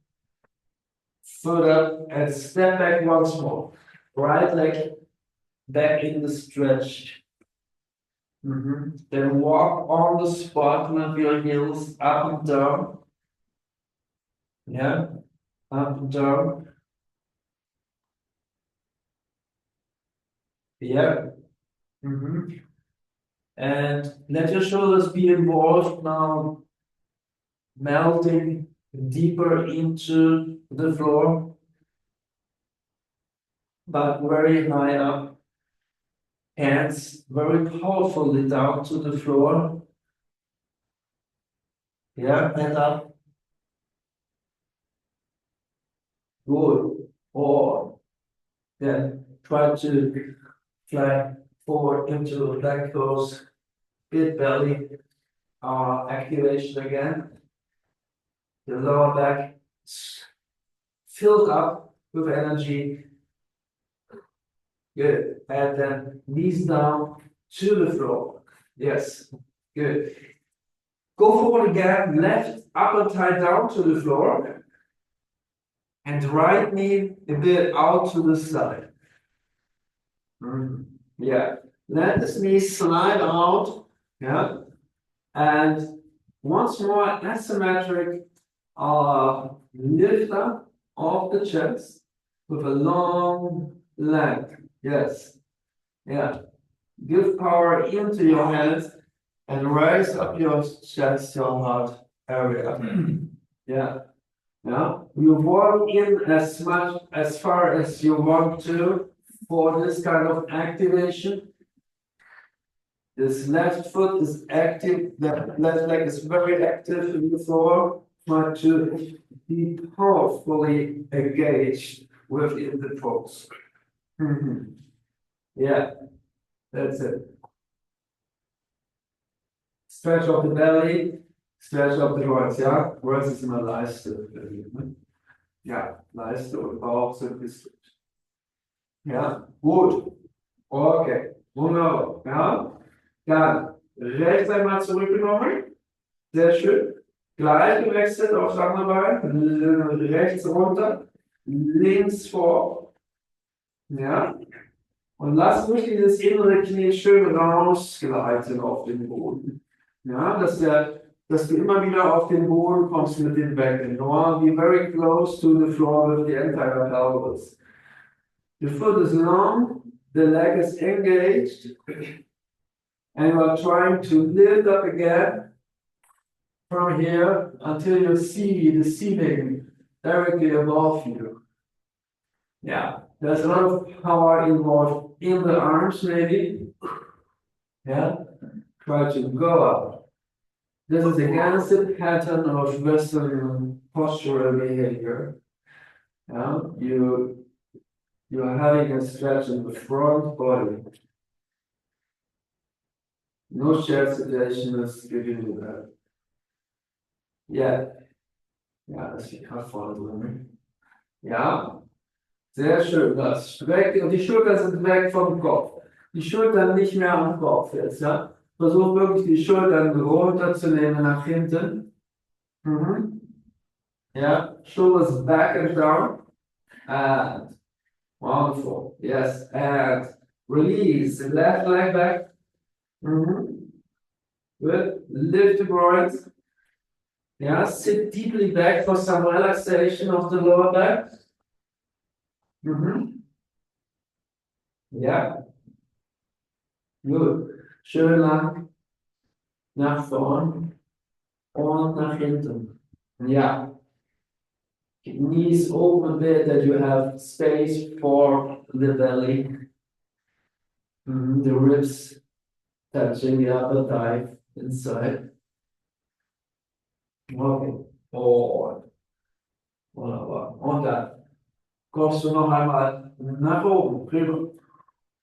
foot up, and step back once more. Right leg back in the stretch. Then walk on the spot with your heels up and down. Yeah, up and down. Yeah. And let your shoulders be involved now, melting deeper into the floor, but very high up. Hands very powerfully down to the floor. Yeah, and up. Good. Or then try to fly forward into the back toes, bit belly activation again. The lower back filled up with energy. Good. And then knees down to the floor. Yes. Good. Go forward again. Left upper thigh down to the floor. And right knee a bit out to the side. Yeah. Let this knee slide out. Yeah. And once more, asymmetric lift up of the chest with a long length. Yes. Yeah. Give power into your hands and raise up your chest, your heart area. Yeah. Yeah. You walk in as much as far as you want to for this kind of activation. This left foot is active, the left leg is very active in the floor. Try to be powerfully engaged within the pose. Yeah, that's it. Stretch of the belly, stretch of the joints, ja? Words ist immer Leiste. Ja, Leiste und Bauch sind gestretcht. Ja, gut. Okay, wunderbar. Ja, dann rechts einmal zurückgenommen. Sehr schön. Gleich gewechselt aufs andere Bein. Rechts runter, links vor. Ja. Und lass ruhig dieses innere Knie schön rausgleiten auf den Boden. Ja, dass du immer wieder auf den Boden kommst mit den Becken. You want to be very close to the floor with the entire pelvis. The foot is long, the leg is engaged, and we're trying to lift up again from here until you see the ceiling directly above you. Yeah, there's a lot of power involved in the arms, maybe. Yeah, try to go up. This is against the pattern of Western postural behavior. Yeah, you You are having a stretch in the front body. No shared situation is giving you that. Ja. Ja, das ist gerade vorne drin. Ja. Sehr schön. Das streckt und die Schultern sind weg vom Kopf. Die Schultern nicht mehr am Kopf jetzt, ja. Versuch wirklich die Schultern runterzunehmen nach hinten. Mhm. Ja. Shoulders back and down. And wonderful. Yes. And release the left leg back. Good. Lift the groins. Yeah. Sit deeply back for some relaxation of the lower back. Ja. Gut. Schön lang nach vorn und nach hinten. Ja. Knees open a bit that you have space for the belly. The ribs touching the upper thigh inside. Okay. Und wunderbar. Und dann kommst du noch einmal nach oben. Prima.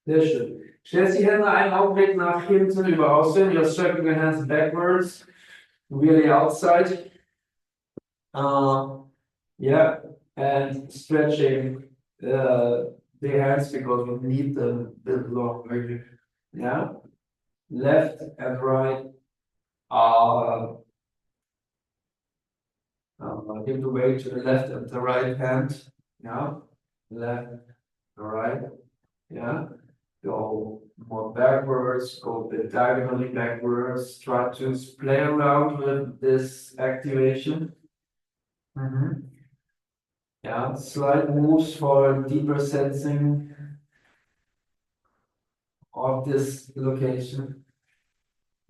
Sehr schön. Stellst die Hände einen Augenblick nach hinten über außen. You're circling your hands backwards, really outside. Yeah, and stretching the hands because we need them a bit longer. Yeah, left and right. Give the weight to the left and the right hand. Yeah, left, right. Yeah, go more backwards, go a bit diagonally backwards. Try to play around with this activation. Yeah, slight moves for deeper sensing of this location.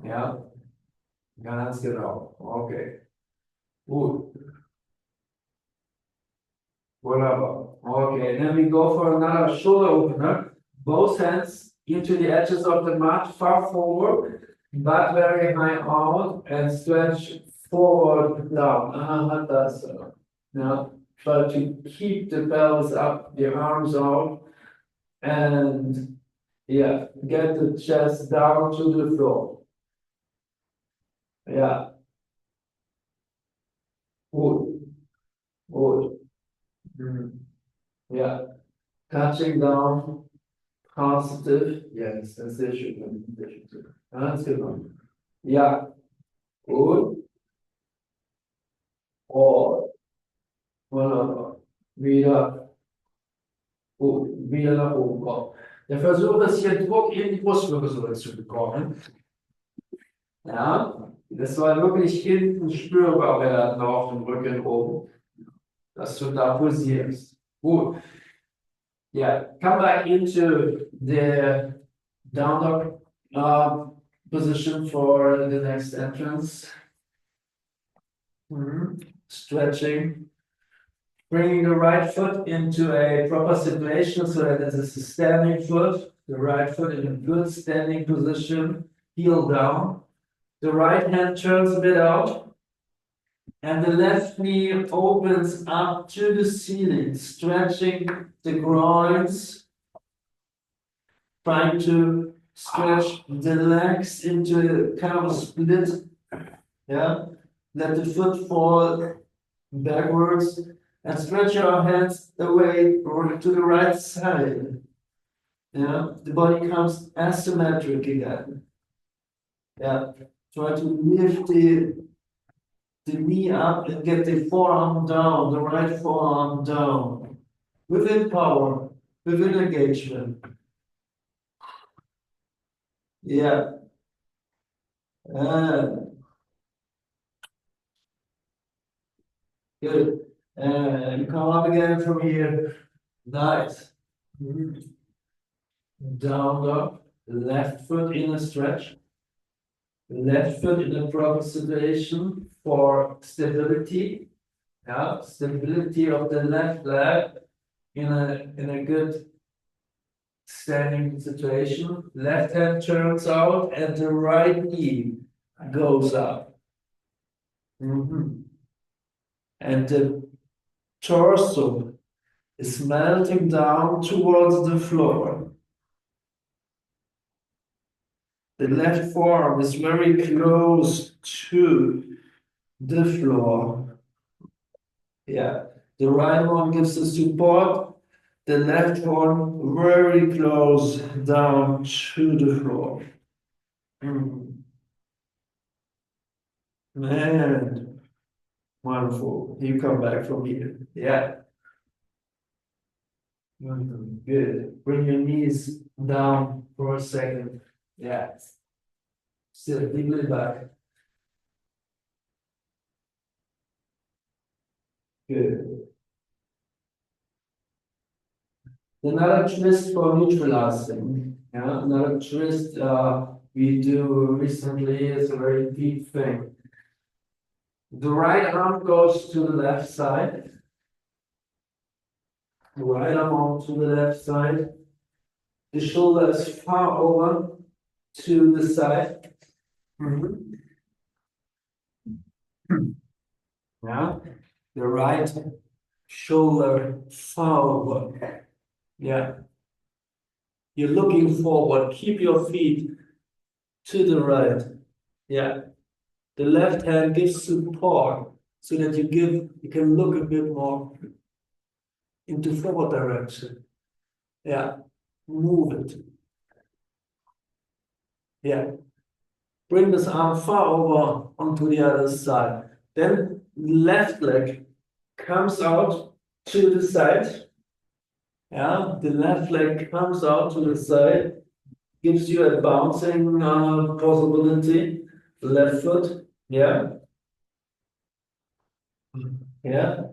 Ja, ganz genau. Okay. Gut. Wunderbar. Okay, then we go for another shoulder opener. Both hands into the edges of the mat, far forward, but very high out, and stretch forward down. Anahata. Now, try to keep the pelvis up, the arms out, and yeah, get the chest down to the floor. Yeah. Good. Good. Yeah. Touching down, positive. Yes, sensation. That's good. Yeah. Good. Or wunderbar. Wieder. Gut. Wieder nach oben kommen. Der Versuch ist hier Druck in die Brustwirbelsäule zu bekommen. Ja, das soll wirklich hinten spürbar werden auf dem Rücken oben, dass du da pulsierst. Gut. Yeah, come back into the down dog position for the next entrance. Stretching. Bringing the right foot into a proper situation so that it is a standing foot. The right foot in a good standing position, heel down. The right hand turns a bit out. And the left knee opens up to the ceiling, stretching the groins. Trying to stretch the legs into kind of a split. Yeah. Let the foot fall backwards. And stretch your hands away to the right side. Yeah, the body comes asymmetric again. Yeah, try to lift the knee up and get the forearm down, the right forearm down. Within power, within engagement. Yeah. Good. And come up again from here. Nice. Down dog. Left foot in a stretch. Left foot in a proper situation for stability. Yeah, stability of the left leg in a good standing situation. Left hand turns out and the right knee goes up. And the torso is melting down towards the floor. The left forearm is very close to the floor. Yeah, the right one gives the support. The left one very close down to the floor. And wonderful. You come back from here. Yeah. Good. Bring your knees down for a second. Yeah. Sit deeply back. Good. Another twist for neutralizing. Yeah, another twist we do recently is a very deep thing. The right arm goes to the left side. The right arm on to the left side. The shoulder is far over to the side. Yeah, the right shoulder far over. Yeah. You're looking forward. Keep your feet to the right. Yeah. The left hand gives support so that you can look a bit more into forward direction. Yeah. Move it. Yeah. Bring this arm far over onto the other side. Then left leg comes out to the side. Yeah, the left leg comes out to the side, gives you a bouncing possibility. Left foot, yeah. Yeah.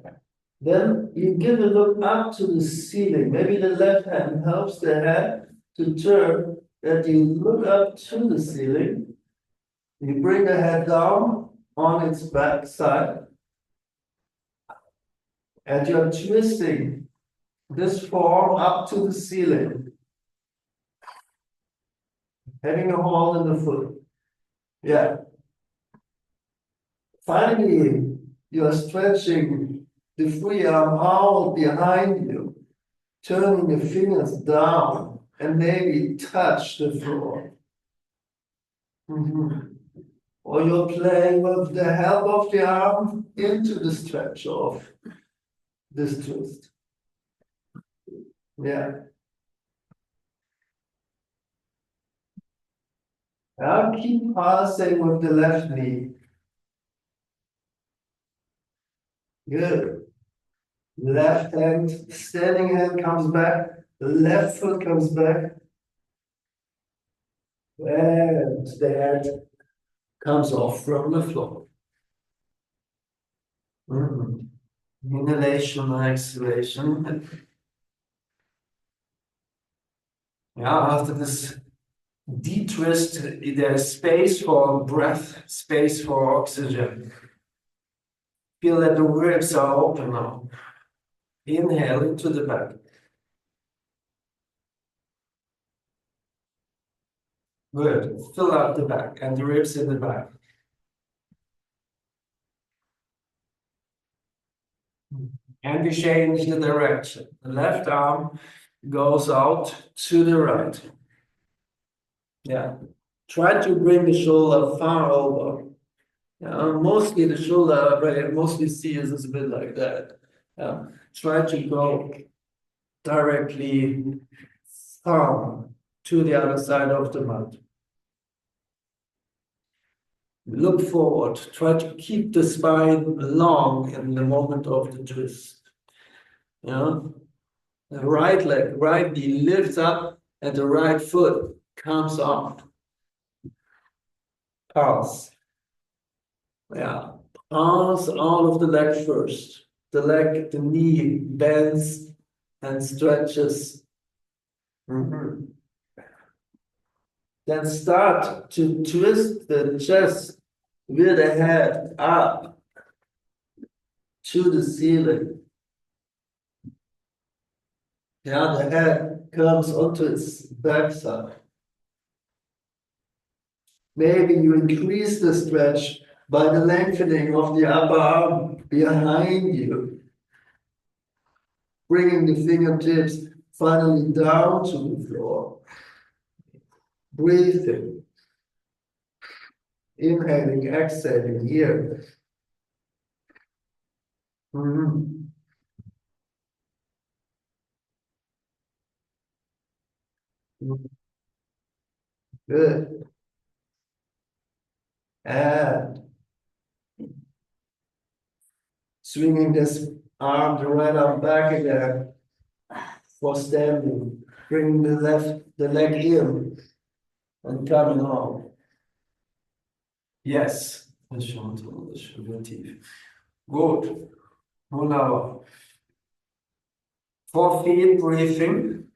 Then you give a look up to the ceiling. Maybe the left hand helps the head to turn, that you look up to the ceiling. You bring the head down on its back side, and you're twisting this form up to the ceiling, having a hold in the foot. Yeah. Finally, you are stretching the free arm out behind you, turning the fingers down and maybe touch the floor. Or you're playing with the help of the arm into the stretch of this twist. Yeah. Now keep passing with the left knee. Good. Left hand, standing hand comes back. The left foot comes back. And the head comes off from the floor. Inhalation and exhalation. Yeah, after this deep twist, there's space for breath, space for oxygen. Feel that the ribs are open now. Inhale into the back. Good. Fill out the back and the ribs in the back. And we change the direction. The left arm goes out to the right. Yeah. Try to bring the shoulder far over. Mostly the shoulder, I mostly see is a bit like that. Try to go directly far to the other side of the mat. Look forward. Try to keep the spine long in the moment of the twist. The right leg, right knee lifts up and the right foot comes off. Pulse. Pulse all of the leg first. The knee bends and stretches. Then start to twist the chest with the head up to the ceiling. The head comes onto its backside. Maybe you increase the stretch by the lengthening of the upper arm behind you. Bringing the fingertips finally down to the floor. Breathing. Inhaling, exhaling here. Mhm. Good. And swinging this arm, the right arm back again for standing. Bringing the leg in and coming home. Yes, das schon so, das ist schon tief. Gut, wunderbar. For feet breathing.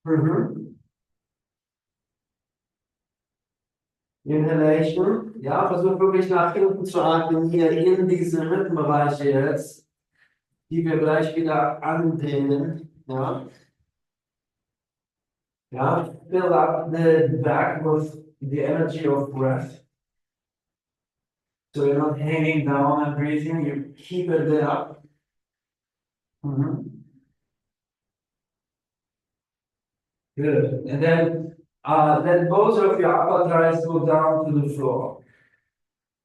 Mhm. Inhalation. Ja, versuch wirklich nach hinten zu atmen, hier in diese Rippenbereiche jetzt, die wir gleich wieder andehnen. Ja. Ja, fill up the back with the energy of breath. So you're not hanging down and breathing, you keep it there. Mhm. Good. And then let both of your upper thighs go down to the floor.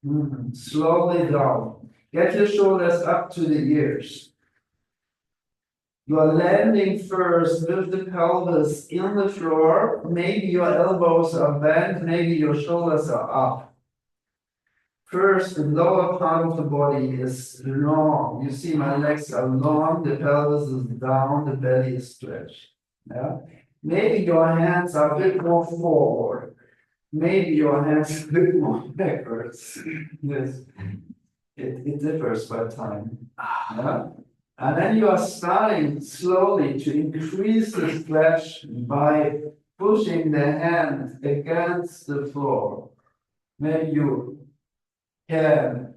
Mhm. Slowly down. Get your shoulders up to the ears. You are landing first with the pelvis in the floor. Maybe your elbows are bent, maybe your shoulders are up. First, the lower part of the body is long. You see my legs are long, the pelvis is down, the belly is stretched. Yeah? Maybe your hands are a bit more forward. Maybe your hands a bit more backwards. Yes. It differs by time. Yeah? And then you are starting slowly to increase the stretch by pushing the hand against the floor. Maybe you can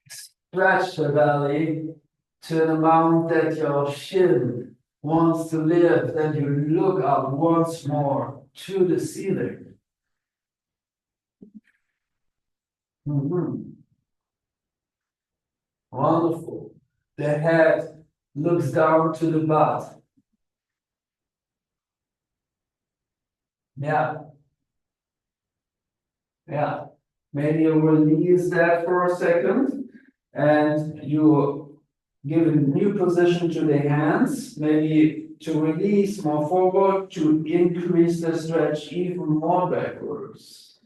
stretch the belly to an amount that your shin wants to lift, then you look up once more to the ceiling. Mhm. Wonderful. The head looks down to the butt. Yeah. Yeah. Maybe you release that for a second and you give a new position to the hands, maybe to release more forward, to increase the stretch even more backwards.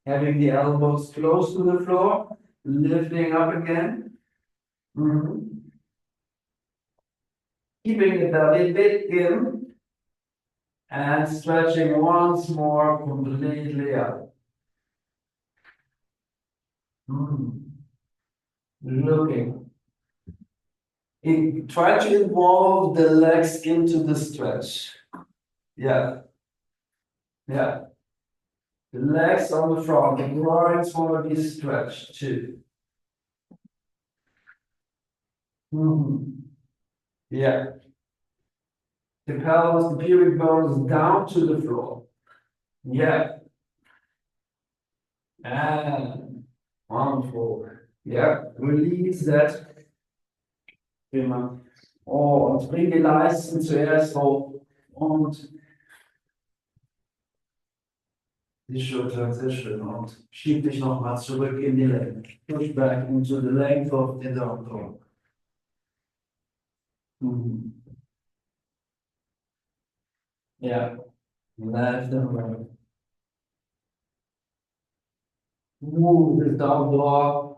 Having the elbows close to the floor, lifting up again. Mhm. Keeping the belly bit in and stretching once more completely up. Looking. Try to involve the legs into the stretch. Yeah. Yeah. The legs on the front, the groins want to be stretched too. Yeah. The pelvis, the pubic bone is down to the floor. Yeah. And wonderful. Ja, release that. Prima. Und bring die Leisten zuerst hoch und die Schultern sehr schön und schieb dich nochmal zurück in die Länge. Push back into the length of the down dog. Yeah, left and right. Move the down dog.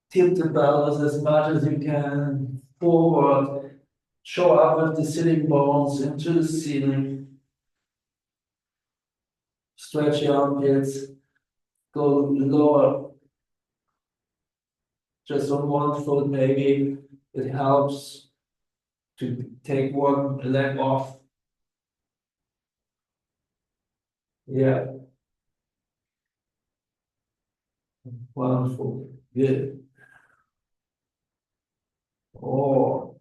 Tip the pelvis as much as you can forward. Show up with the sitting bones into the ceiling. Stretch your armpits. Go lower. Just on one foot, maybe it helps to take one leg off. Yeah. Wonderful. Good. Oh,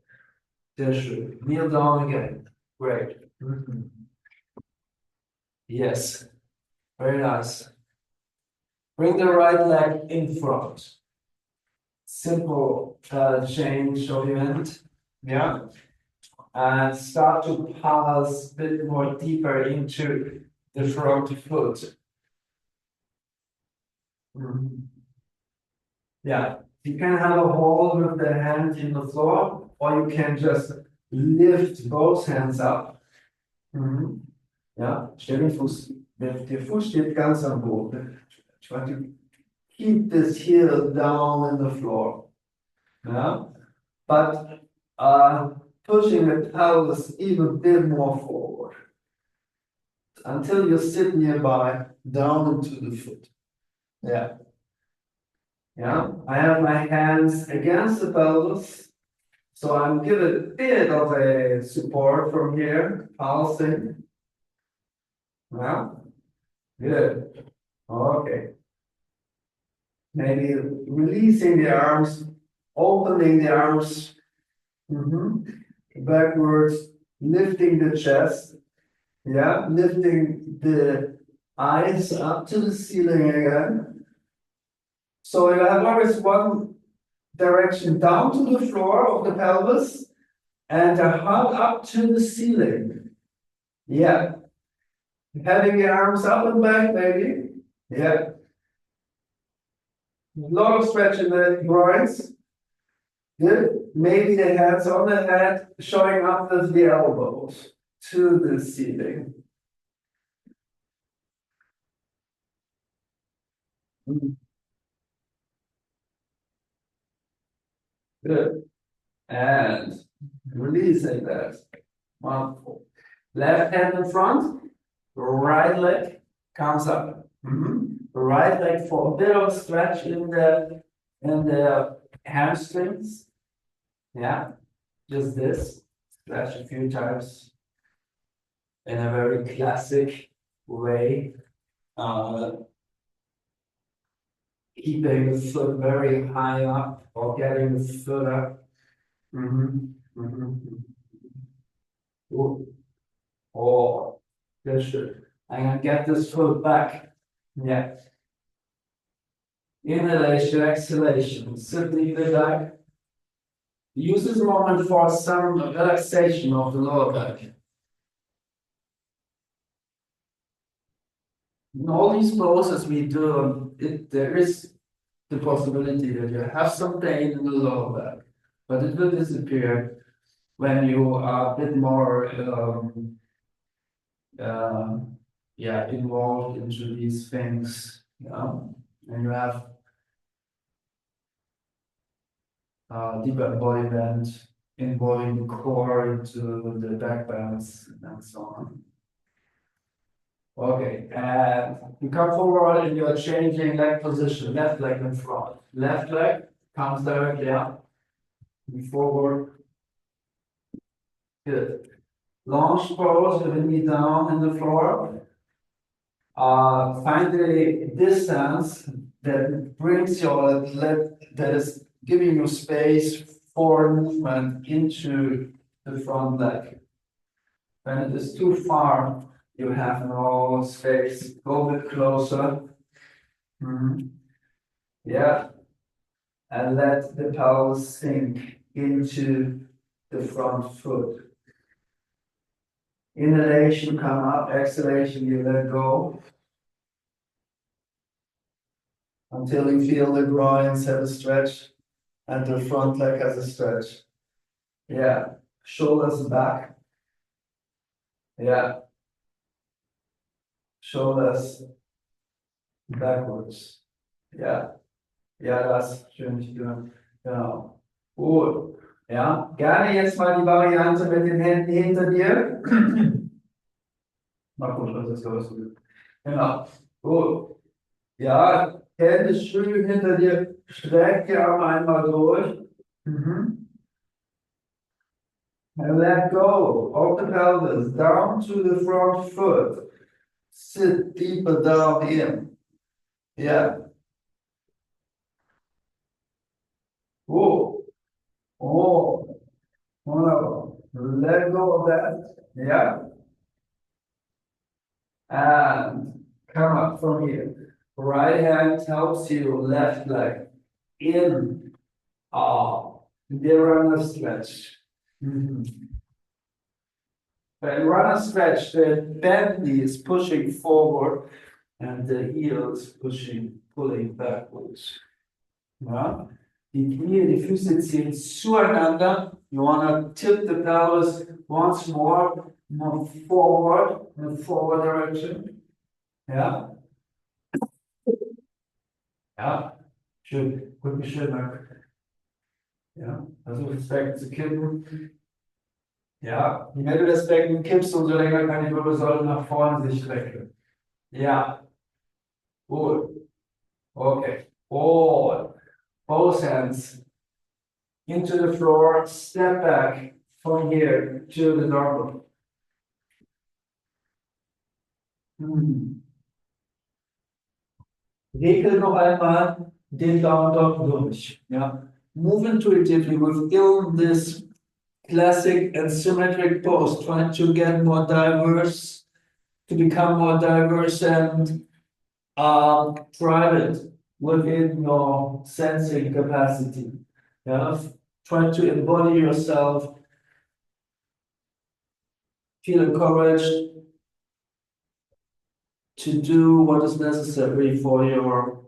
sehr schön. Kneel down again. Great. Yes. Very nice. Bring the right leg in front. simple change of event. Yeah. And start to pass a bit more deeper into the front foot. Yeah, you can have a hold with the hand in the floor, or you can just lift both hands up. Ja, stell den Fuß, der Fuß steht ganz am Boden. Try to keep this heel down in the floor. Yeah, but pushing the pelvis even a bit more forward until you sit nearby, down into the foot. Yeah. Yeah, I have my hands against the pelvis, so I'm giving a bit of a support from here, pulsing. Yeah, good. Okay. Maybe releasing the arms, opening the arms backwards, lifting the chest. Yeah, lifting the eyes up to the ceiling again. So you have always one direction down to the floor of the pelvis and a heart up to the ceiling. Yeah. Having the arms up and back, maybe. Yeah. A lot of stretch in the groins. Good. Maybe the hands on the head, showing up with the elbows to the ceiling. Good. And releasing that. Wonderful. Left hand in front, right leg comes up. Right leg for a bit of stretch in the hamstrings. Yeah, just this. Stretch a few times in a very classic way. Keeping the foot very high up or getting the foot up. Oh, good. I'm gonna get this foot back. Yeah. Inhalation, exhalation. Sit the back. Use this moment for some relaxation of the lower back. In all these poses we do, there is the possibility that you have some pain in the lower back, but it will disappear when you are a bit more involved into these things. And you have deeper embodiment involving the core into the back balance and so on. Okay, and you come forward and you're changing leg position, left leg in front. Left leg comes directly up, forward. Good. Launch pose with the knee down in the floor. Find the distance that brings your leg, that is giving you space for movement into the front leg. When it is too far, you have no space. Go a bit closer. Yeah. And let the pelvis sink into the front foot. Inhalation, come up. Exhalation, you let go. Until you feel the groins have a stretch and the front leg has a stretch. Yeah. Shoulders back. Yeah. Shoulders backwards. Ja. Ja, das schön nicht gehört. Genau. Gut. Ja, gerne jetzt mal die Variante mit den Händen hinter dir. Mal gucken, was das los ist. Genau. Gut. Ja, Hände schön hinter dir. Streck die Arme einmal durch. And let go of the pelvis down to the front foot. Sit deeper down in. Yeah. Oh. Oh. Wonderful. Let go of that. Yeah. And come up from here. Right hand helps you, left leg in The runner stretch. When runner stretch, the bent knee is pushing forward and the heel is pulling backwards. Ja? Die Knie, die Füße ziehen zueinander. You want to tip the pelvis once more, move forward in the forward direction. Ja? Ja, schön. Rücken schön lang. Ja, versuch das Becken zu kippen. Ja, je mehr du das Becken kippst, umso länger kann die Wirbelsäule nach vorne sich strecken. Ja, gut. Okay. Hold. Both hands into the floor. Step back from here to the normal. Regel noch einmal den Down Dog durch. Ja. Move intuitively within this classic and symmetric pose, trying to get more diverse, to become more diverse and private within your sensing capacity. Yeah, try to embody yourself, feel encouraged to do what is necessary for your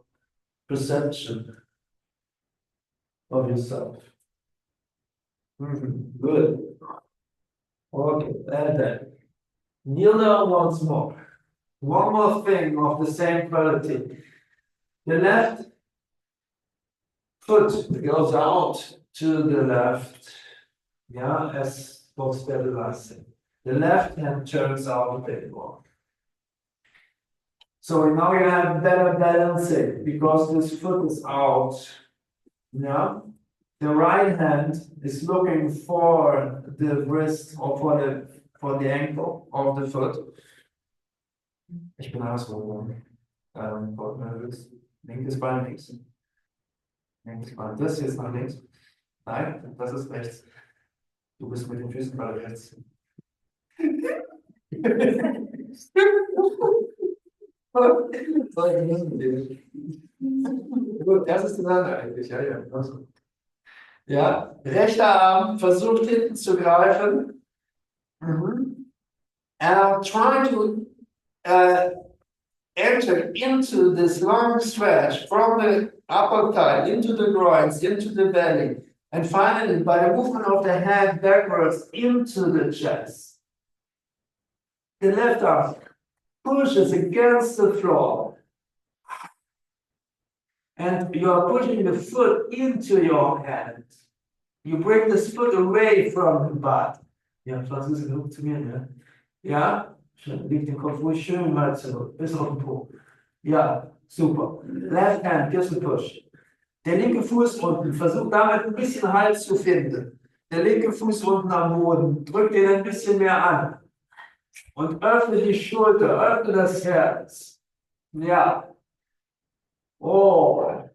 perception of yourself. Good. Okay, and then kneel down once more. One more thing of the same quality. The left foot goes out to the left, yeah, as for stabilizing. The left hand turns out a bit more. So now you have better balancing because this foot is out. Yeah. The right hand is looking for the wrist or for the ankle of the foot. Ich bin andersrum. Linkes Bein links. Linkes Bein. Das hier ist nach links. Nein, das ist rechts. Du bist mit den Füßen bei rechts. Gut, das ist das eigentlich. Ja, ja. Ja, rechter Arm versucht hinten zu greifen. And try to enter into this long stretch from the upper thigh into the groins, into the belly, and finally, by the movement of the hand backwards into the chest. The left arm pushes against the floor. And you are pushing the foot into your hand. You bring this foot away from the butt. Ja, versuch es genug zu mir, ne? Ja, leg den Kopf ruhig schön mal zurück, bis auf den Po. Ja, super. Left hand gives a push. Der linke Fuß unten, versuch damit ein bisschen Halt zu finden. Der linke Fuß unten am Boden, drück den ein bisschen mehr an. Und öffne die Schulter, öffne das Herz. Ja. Oh.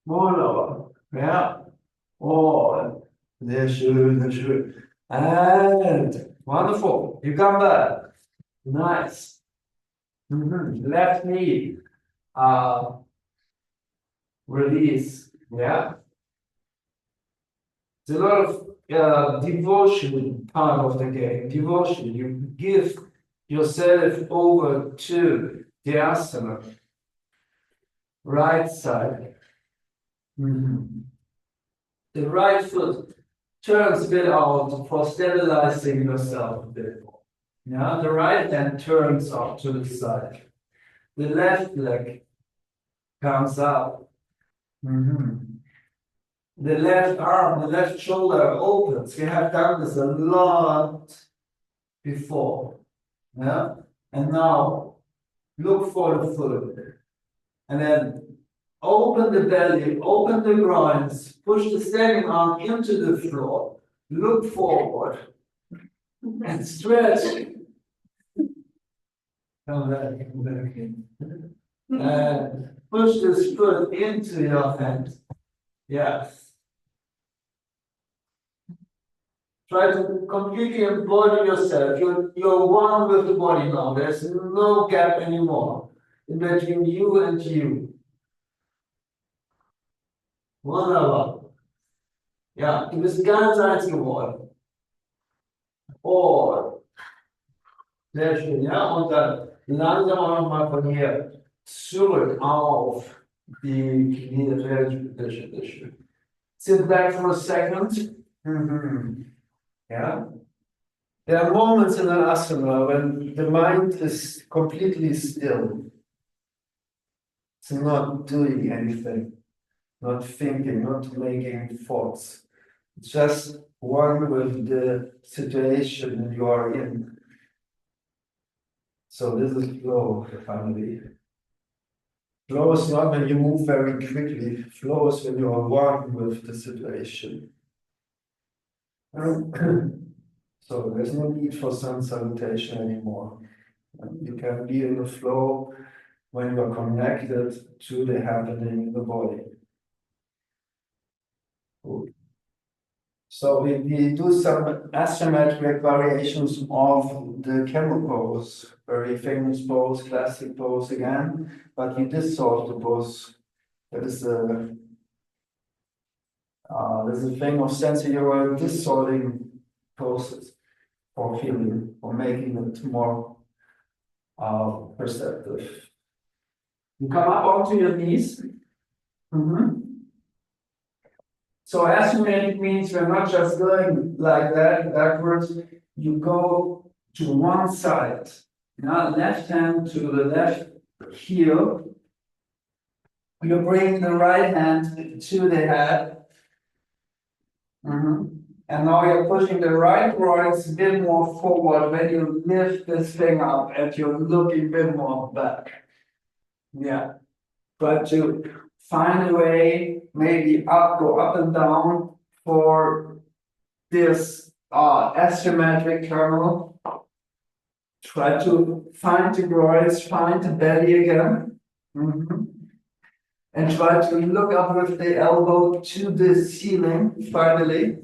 Wunderbar. Ja. Oh. Sehr schön, sehr schön. And wonderful. You come back. Nice. Left knee. Release. Yeah. There's a lot of devotion part of the game. Devotion. You give yourself over to the asana. Right side. The right foot turns a bit out for stabilizing yourself a bit more. Yeah, the right hand turns up to the side. The left leg comes up. The left arm, the left shoulder opens. We have done this a lot before. Yeah, and now look for the foot. And then open the belly, open the groins, push the standing arm into the floor, look forward, and stretch. Come back, come back in. And push this foot into your hand. Yes. Try to completely embody yourself. You're one with the body now. There's no gap anymore in between you and you. Wunderbar. Ja, du bist ganz eins geworden. Oh, sehr schön, ja. Und dann langsam auch nochmal von hier zurück auf die Knie. Sit back for a second. Yeah. There are moments in an asana when the mind is completely still. It's not doing anything, not thinking, not making thoughts. It's just one with the situation you are in. So this is flow, finally. Flow is not when you move very quickly. Flow is when you are one with the situation. So there's no need for sun salutation anymore. You can be in the flow when you're connected to the happening in the body. Good. So we do some asymmetric variations of the camel pose, very famous pose, classic pose again, but we dissolve the pose. That is a there's a thing of sensory dissolving poses for feeling, for making it more perceptive. You come up onto your knees. So asymmetric means we're not just going like that backwards, you go to one side. Now left hand to the left heel. You bring the right hand to the head. And now you're pushing the right groins a bit more forward when you lift this thing up and you're looking a bit more back. Yeah. Try to find a way, maybe go up and down for this asymmetric kernel. Try to find the groins, find the belly again. And try to look up with the elbow to the ceiling, finally.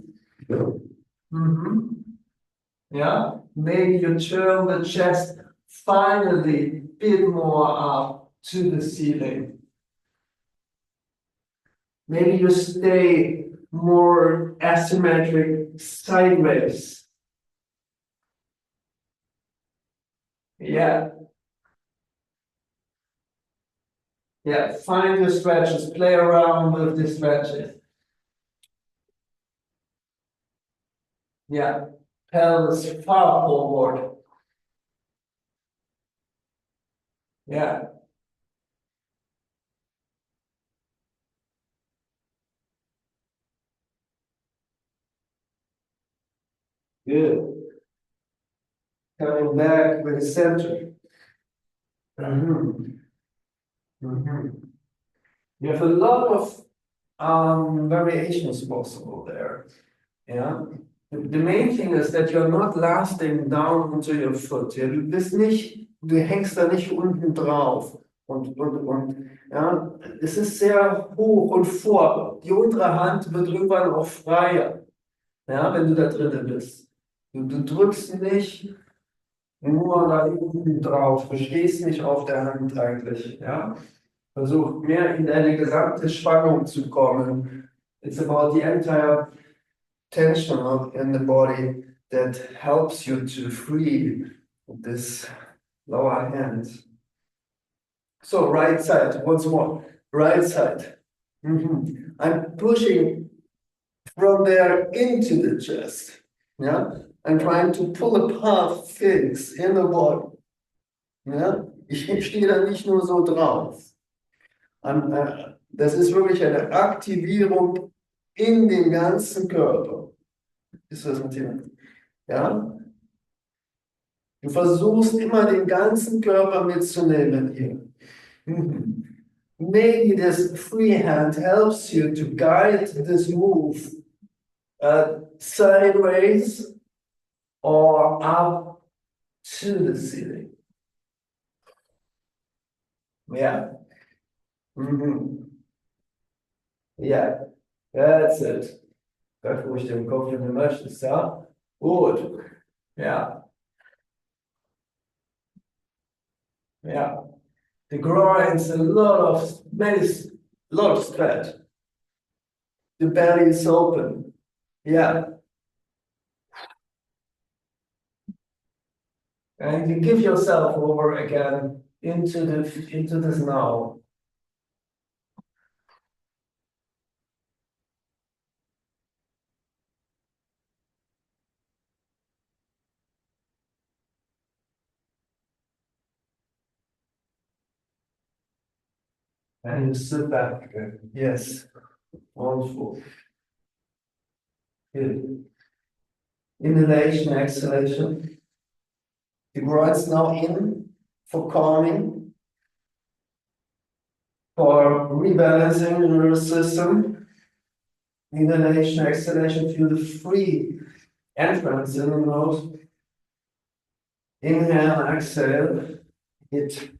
Yeah, maybe you turn the chest finally a bit more up to the ceiling. Maybe you stay more asymmetric sideways. Yeah. Yeah, find your stretches, play around with the stretches. Yeah, pelvis far forward. Yeah. Good. Coming back with the center. You have a lot of variations possible there. Yeah. The main thing is that you're not lasting down onto your foot. Ja? Du hängst da nicht unten drauf. Und, ja, es ist sehr hoch und vor. Die untere Hand wird irgendwann auch freier, ja, wenn du da drinnen bist. Du drückst nicht nur da unten drauf, du stehst nicht auf der Hand eigentlich. Ja? Versuch mehr in eine gesamte Spannung zu kommen. It's about the entire tension in the body that helps you to free this lower hand. So right side, once more, right side. I'm pushing from there into the chest. Yeah, I'm trying to pull apart things in the body. Ja, ich stehe da nicht nur so drauf. Das ist wirklich eine Aktivierung in den ganzen Körper. Ist das ein Thema? Ja? Du versuchst immer den ganzen Körper mitzunehmen hier. Maybe this free hand helps you to guide this move sideways or up to the ceiling. Yeah. Yeah, that's it. Greif ruhig den Kopf, wenn du möchtest, ja? Gut. Ja. Yeah. The groins, a lot of stretch. the belly is open. Yeah. And you give yourself over again into this now. And you sit back again. Yes. Wonderful. Good. Inhalation, exhalation. The groins now in for calming, for rebalancing the nervous system. Inhalation, exhalation, feel the free entrance in the nose. Inhale, exhale. It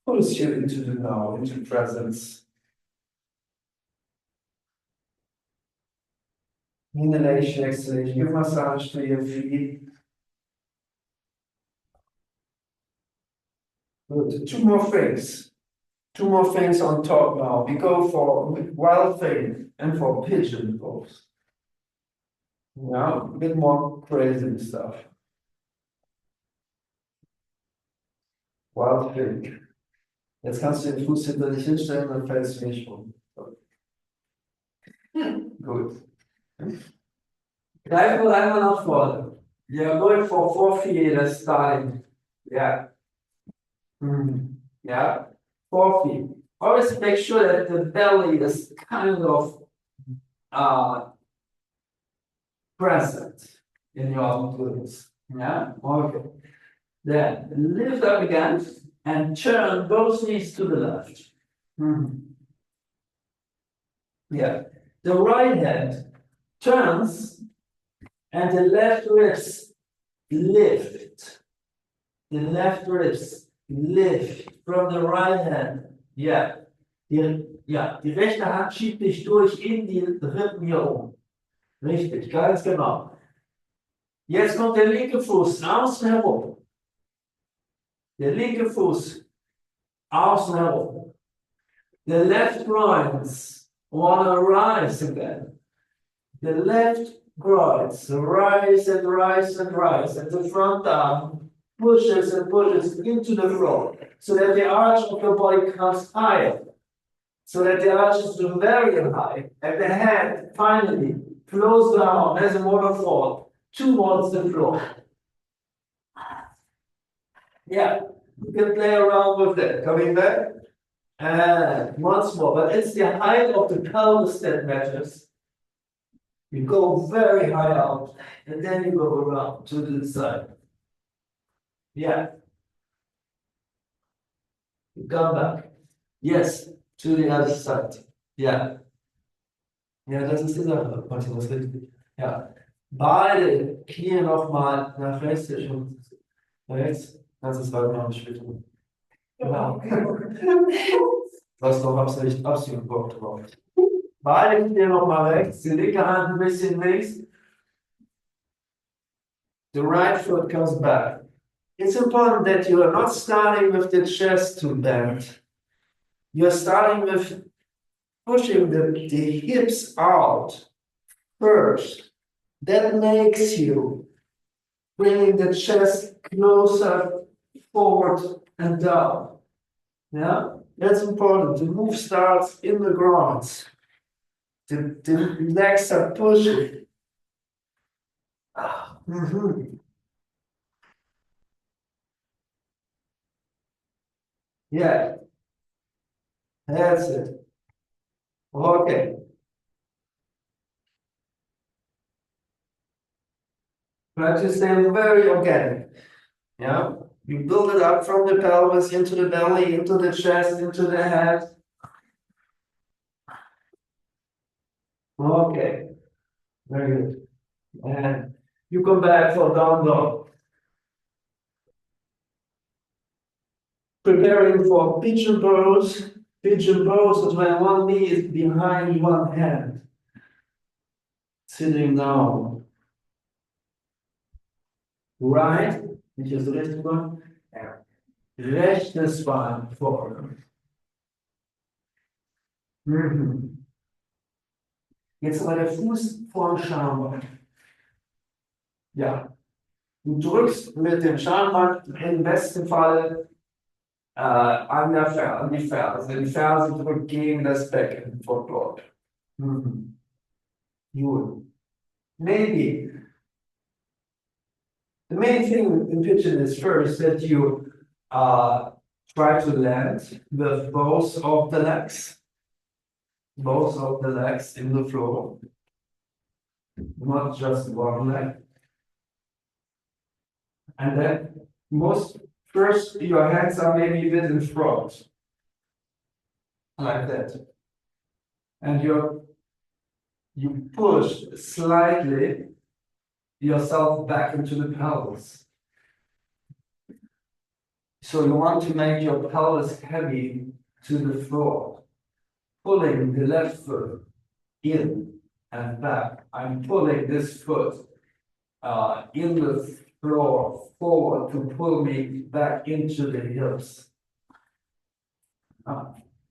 pulls you into the now, into presence. Inhalation, exhalation. Give massage to your feet. Good. Two more things. Two more things on top now. We go for wild thing and for pigeon pose. Yeah, a bit more crazy stuff. Wild thing. Jetzt kannst du den Fuß hinter dich hinstellen, dann fällst du nicht um. Gut. Greif mal einmal nach vorne. You're going for 4 feet as starting. Yeah. Yeah. 4 feet. Always make sure that the belly is kind of present in your glutes. Yeah. Okay. Then lift up again and turn both knees to the left. Yeah. The right hand turns and the left ribs lift. The left ribs lift from the right hand. Yeah. Die rechte Hand schiebt dich durch in die Rippen hier Richtig, ganz genau. Jetzt kommt der linke Fuß außen herum. Der linke Fuß außen herum. The left groins wanna rise again. The left groins rise and rise and rise, and the front arm pushes and pushes into the floor, so that the arch of your body comes higher, so that the arch is very high, and the head finally flows down as a waterfall towards the floor. Yeah, you can play around with that. Coming back. And once more, but it's the height of the pelvis that matters. You go very high out, and then you go around to the side. Yeah. You come back. Yes, to the other side. Yeah. Ja, das ist die Sache. Manchmal das richtig. Ja. Beide Knie nochmal nach rechts. Rechts. Kannst du es weiter machen später. Genau. Was noch absolut Bock drauf. Beide Knie nochmal rechts. Die linke Hand ein bisschen links. The right foot comes back. It's important that you are not starting with the chest to bend. You're starting with pushing the hips out first. That makes you bringing the chest closer forward and down. Yeah, that's important. The move starts in the groins. The legs are pushing. Yeah, that's it. Okay. Try to stay very organic. Yeah, you build it up from the pelvis into the belly, into the chest, into the head. Okay, very good. And you come back for down dog. Preparing for pigeon pose. Pigeon pose is when one knee is behind one hand. Sitting down. Right, nicht das rechte Bein. Rechtes Bein vorne. Jetzt aber der Fuß vorm Schambein. Ja. Du drückst mit dem Schambein im besten Fall an die Ferse. Die Ferse drückt gegen das Becken von dort. Mhm. Gut. Maybe. The main thing in pigeon is first that you try to land with both of the legs in the floor, not just one leg. And then first your hands are maybe a bit in front, like that. And you push slightly yourself back into the pelvis. So you want to make your pelvis heavy to the floor, pulling the left foot in and back. I'm pulling this foot in the floor forward to pull me back into the hips.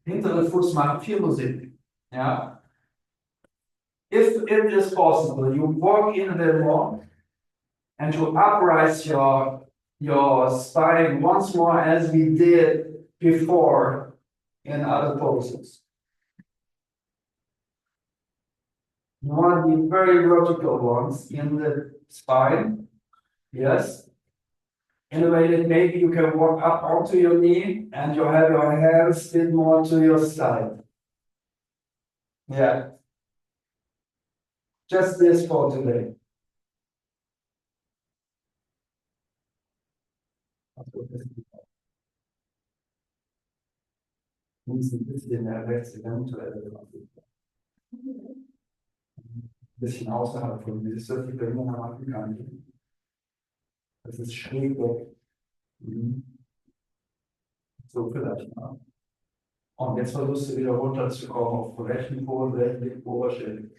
Hintere Fuß macht viel Musik. Ja. If it is possible, you walk in a little more and you uprise your spine once more as we did before in other poses. You want to be very vertical ones in the spine. Yes. In a way that maybe you can walk up onto your knee and you have your hands a bit more to your side. Yeah. Just this for today. Ein bisschen rechts eventuell. Ein bisschen außerhalb von mir. Das ist so viel Bewegung machen kann. Das ist schräg weg. So vielleicht mal. Und jetzt versuchst du wieder runterzukommen auf den rechten Po, rechten Oberschenkel.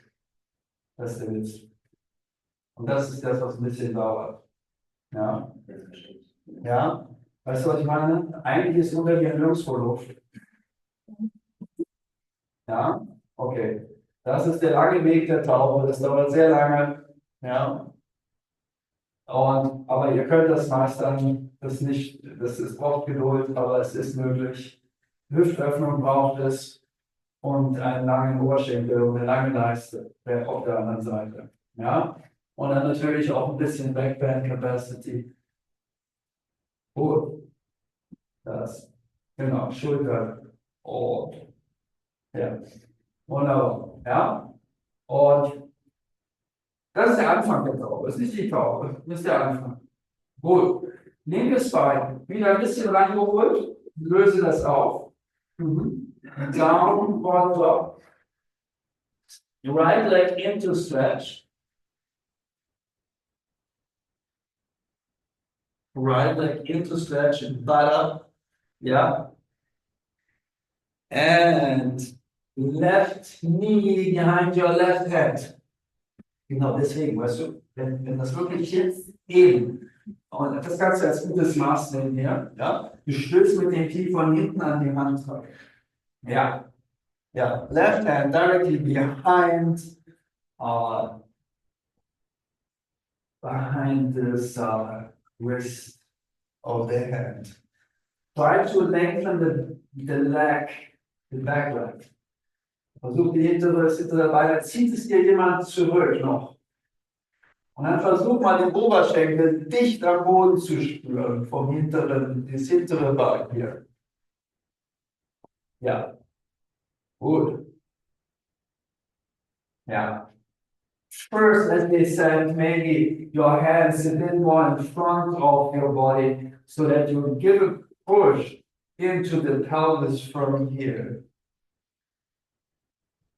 Das ist der Witz. Und das ist das, was ein bisschen dauert. Ja? Ja? Weißt du, was ich meine? Eigentlich ist unter dir nirgendwo Luft. Ja? Okay. Das ist der lange Weg der Taube. Das dauert sehr lange. Ja? Aber ihr könnt das meistern. Es braucht Geduld, aber es ist möglich. Hüftöffnung braucht es und einen langen Oberschenkel und eine lange Leiste auf der anderen Seite. Ja? Und dann natürlich auch ein bisschen Backbend Capacity. Gut. Das. Genau, Schulter. Oh. Ja. Wunderbar. Ja? Und das ist der Anfang der Taube. Das ist nicht die Taube. Das ist der Anfang. Gut. Linkes Bein. Wieder ein bisschen reingeholt. Löse das auf. Down, bottom up. Your right leg into stretch. Right leg into stretch and butt up. Yeah. And left knee behind your left hand. Genau, deswegen, weißt du, wenn das wirklich jetzt eben, und das kannst du als gutes Maß nehmen hier, ja, du stößt mit dem Knie von hinten an die Hand. Ja, ja, left hand directly behind this wrist of the hand. Try to lengthen the leg, the back leg. Versuch das hintere Bein, da zieht es dir jemand zurück noch. Und dann versuch mal den Oberschenkel dicht am Boden zu spüren, das hintere Bein hier. Ja. Gut. Ja. First, as they said, maybe your hands a bit more in front of your body so that you give a push into the pelvis from here.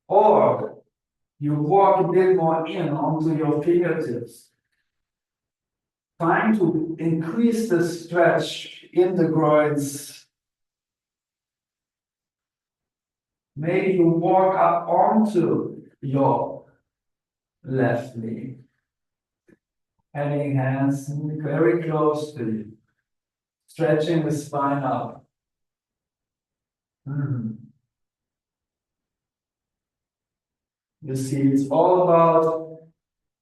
Or you walk a bit more in onto your fingertips, trying to increase the stretch in the groins. Maybe you walk up onto your left knee, having hands very close to you, stretching the spine up. You see, it's all about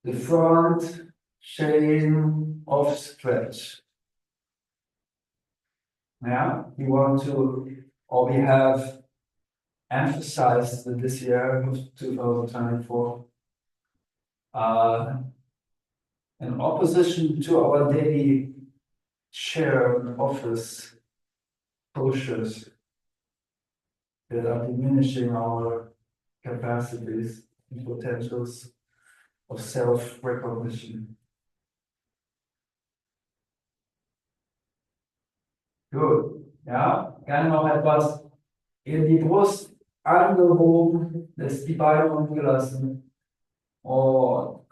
the front chain of stretch. Yeah, we want to, or we have emphasized that this year of 2024, in opposition to our daily share in office postures that are diminishing our capacities and potentials of self-recognition. Gut, ja, gerne noch etwas in die Brust angehoben, lässt die Beine umgelassen und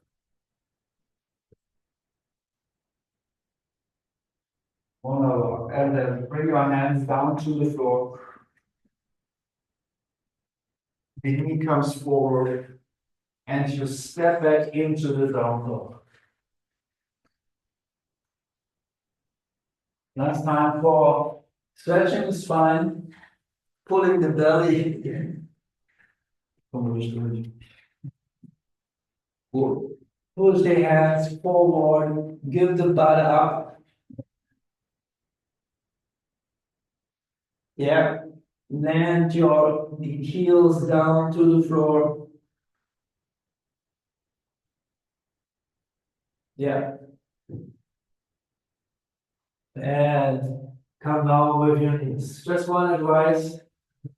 wunderbar. And then bring your hands down to the floor. The knee comes forward and you step back into the down dog. Last time for stretching is fine. Pulling the belly in. Good. Push the hands forward, give the butt up. Yeah. Land your heels down to the floor. Yeah. And come down with your knees. Just one advice.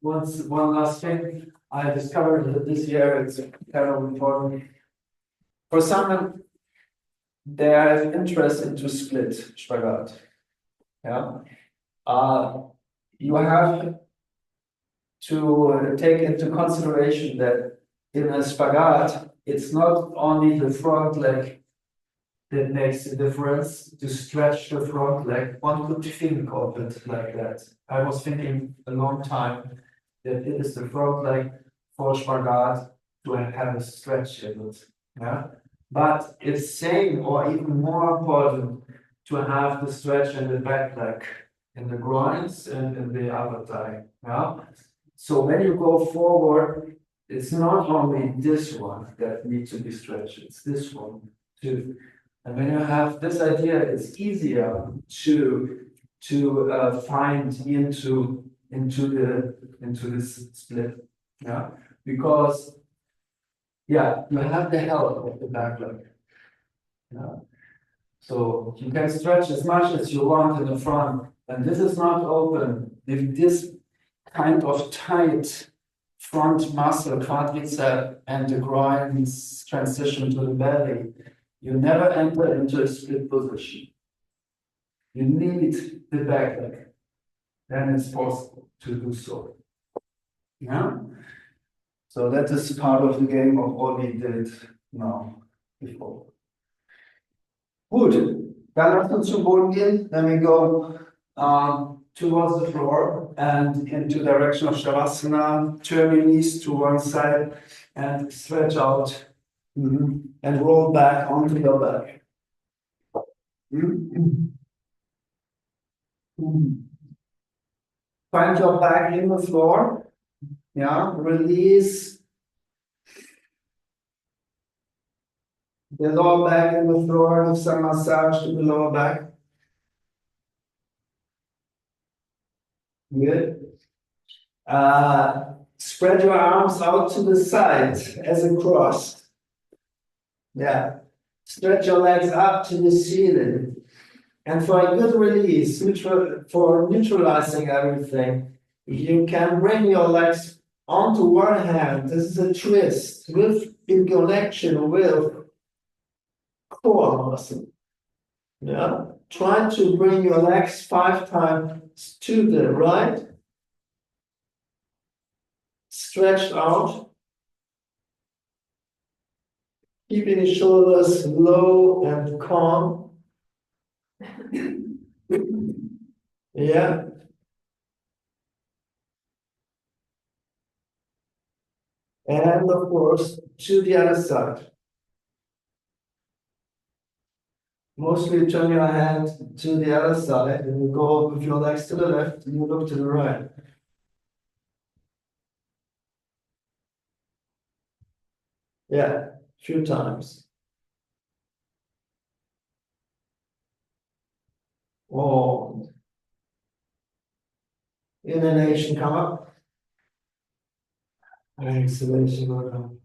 One last thing. I discovered that this year it's kind of important. For someone, they have interest into split Spagat. Yeah. You have to take into consideration that in a Spagat, it's not only the front leg that makes the difference. To stretch the front leg, one could think of it like that. I was thinking a long time that it is the front leg for Spagat to have a stretch in it. Yeah? But it's same or even more important to have the stretch in the back leg, in the groins and in the other thigh. Yeah? So when you go forward, it's not only this one that needs to be stretched, it's this one too. And when you have this idea, it's easier to find into this split. Yeah, because yeah, you have the help of the back leg. Yeah. So you can stretch as much as you want in the front, and this is not open. If this kind of tight front muscle, quadricep, and the groins transition to the belly, you never enter into a split position. You need the back leg. Then it's possible to do so. Yeah? So that is part of the game of what we did now before. Gut, dann lasst uns zum Boden gehen. Then we go towards the floor and into direction of Shavasana. Turn your knees to one side and stretch out. And roll back onto your back. Find your back in the floor. Yeah, release the lower back in the floor. Give some massage to the lower back. Good. Spread your arms out to the side as a cross. Yeah. Stretch your legs up to the ceiling. And for a good release, for neutralizing everything, you can bring your legs onto one hand. This is a twist in connection with core muscle. Yeah. Try to bring your legs 5 times to the right. Stretched out. Keeping the shoulders low and calm. Yeah. And of course, to the other side. Mostly turn your hand to the other side and you go with your legs to the left and you look to the right. Yeah, few times. Oh, inhalation, come up. Exhalation, go down.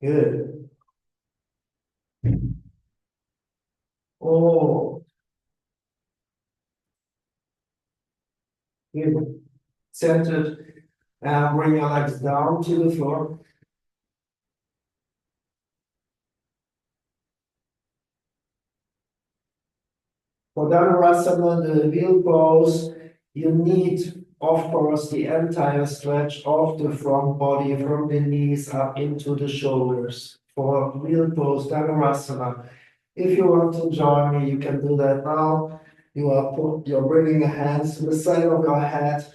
Good. Oh, good. Centered. Bring your legs down to the floor. For Dhanurasana, the wheel pose, you need, of course, the entire stretch of the front body from the knees up into the shoulders. For wheel pose, Dhanurasana. If you want to join me, you can do that now. You're bringing your hands to the side of your head.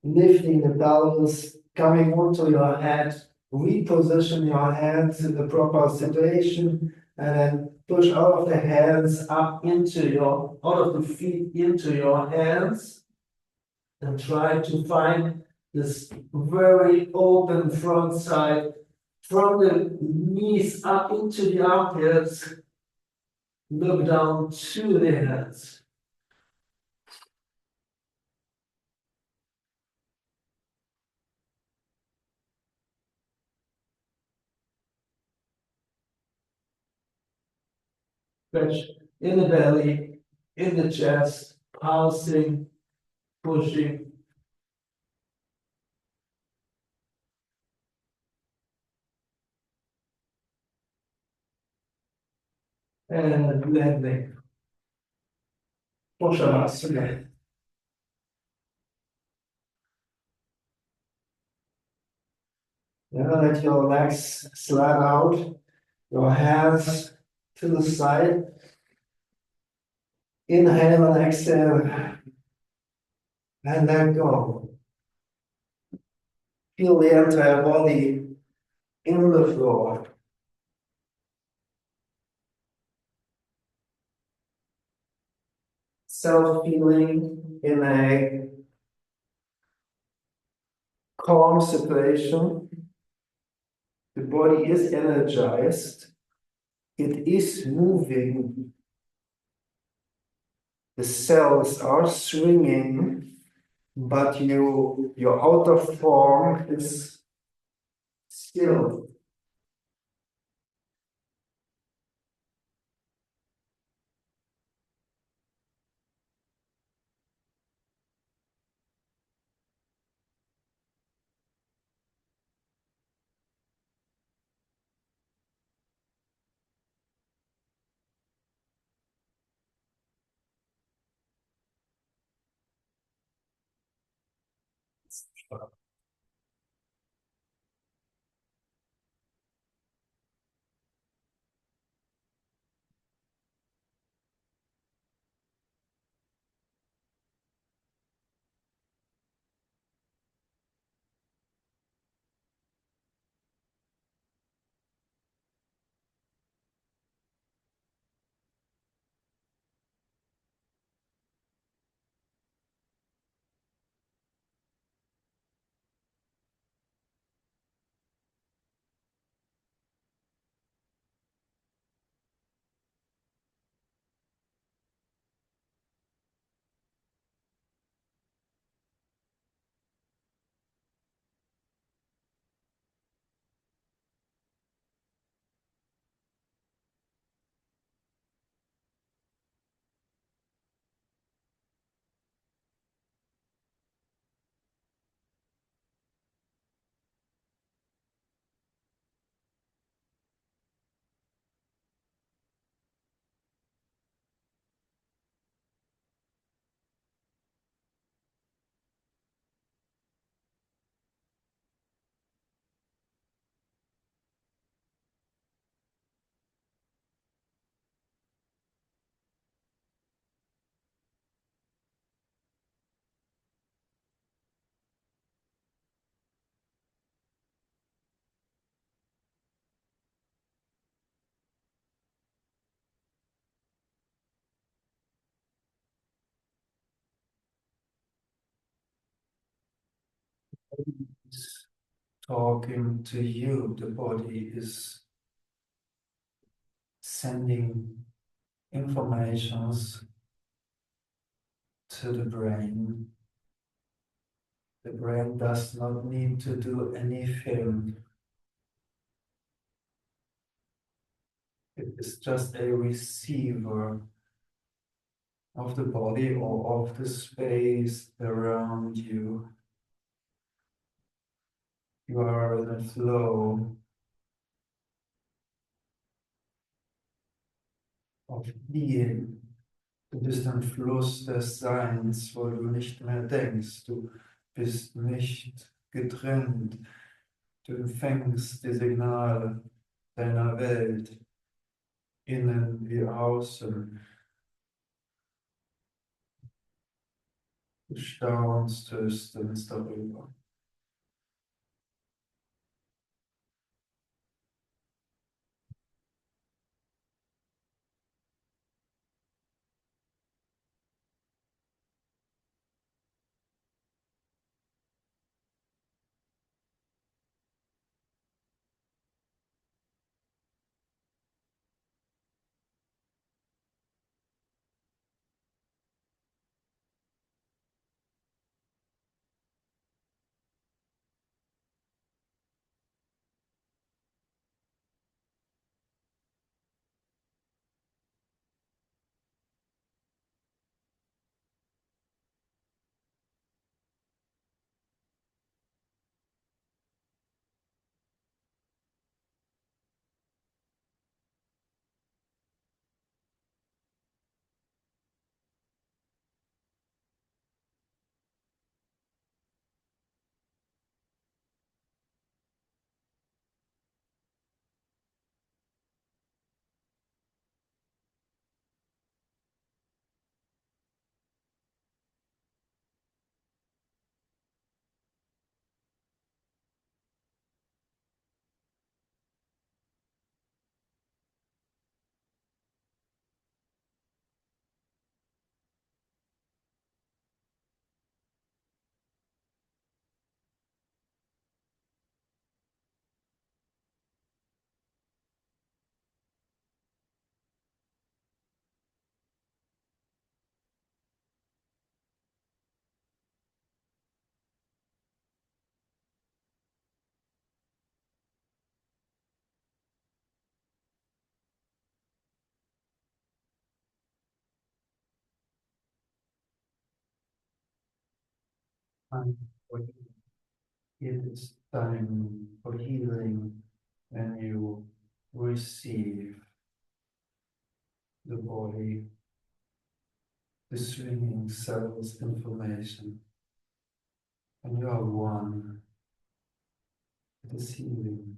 Lifting the pelvis, coming onto your head, reposition your hands in the proper situation, and then push out of the hands up out of the feet into your hands, and try to find this very open front side from the knees up into the armpits. Look down to the hands. Stretch in the belly, in the chest, pulsing, pushing. And landing. Poshavasana. Yeah, let your legs slide out, your hands to the side. Inhale and exhale, and let go. Feel the entire body in the floor. Self-feeling in a calm situation. The body is energized. It is moving. The cells are swinging, but your outer form is still. is talking to you. The body is sending informations to the brain. The brain does not need to do anything. It is just a receiver of the body or of the space around you. You are in a flow of being. Du bist im Fluss des Seins, wo du nicht mehr denkst. Du bist nicht getrennt. Du empfängst die Signale deiner Welt, innen wie außen. Du staunst höchstens darüber. And for you, it is time for healing when you receive the body, the swinging cells information, and you are one. It is healing.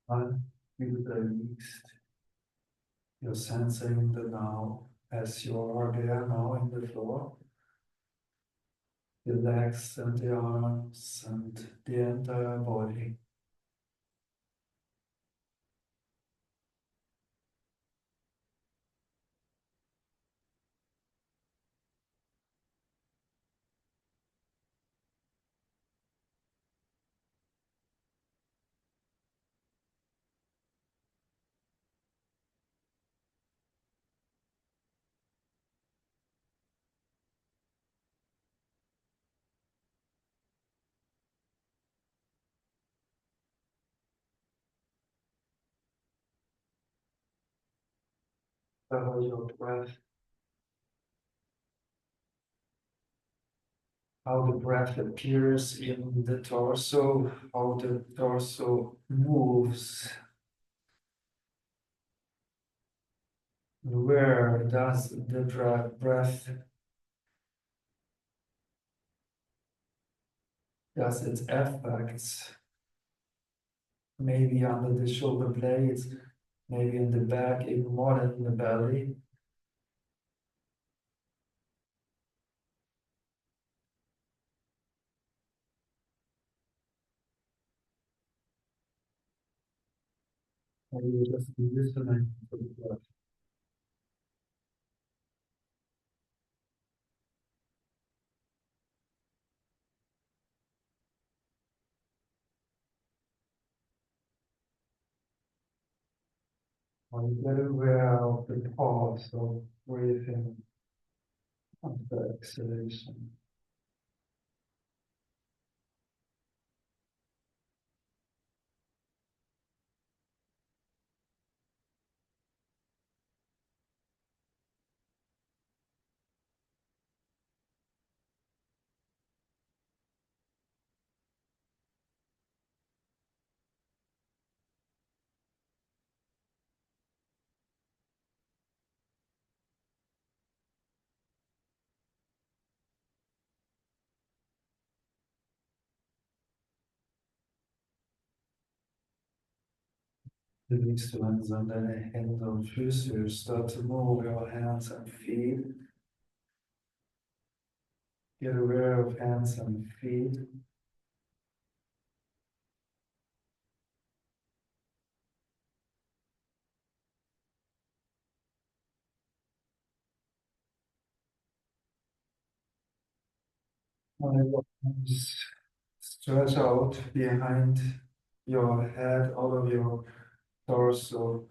An, wie du da liegst. You're sensing the now as you are there now in the floor. The legs and the arms and the entire body. Follow your breath. How the breath appears in the torso, how the torso moves. Where does the breath does its effects? Maybe under the shoulder blades, maybe in the back, even more than in the belly. Maybe just listening to the breath. Or you get aware of the pause of breathing after exhalation. Bewegst du langsam deine Hände und Füße, start to move your hands and feet. Get aware of hands and feet. Arms stretch out behind your head, out of your torso.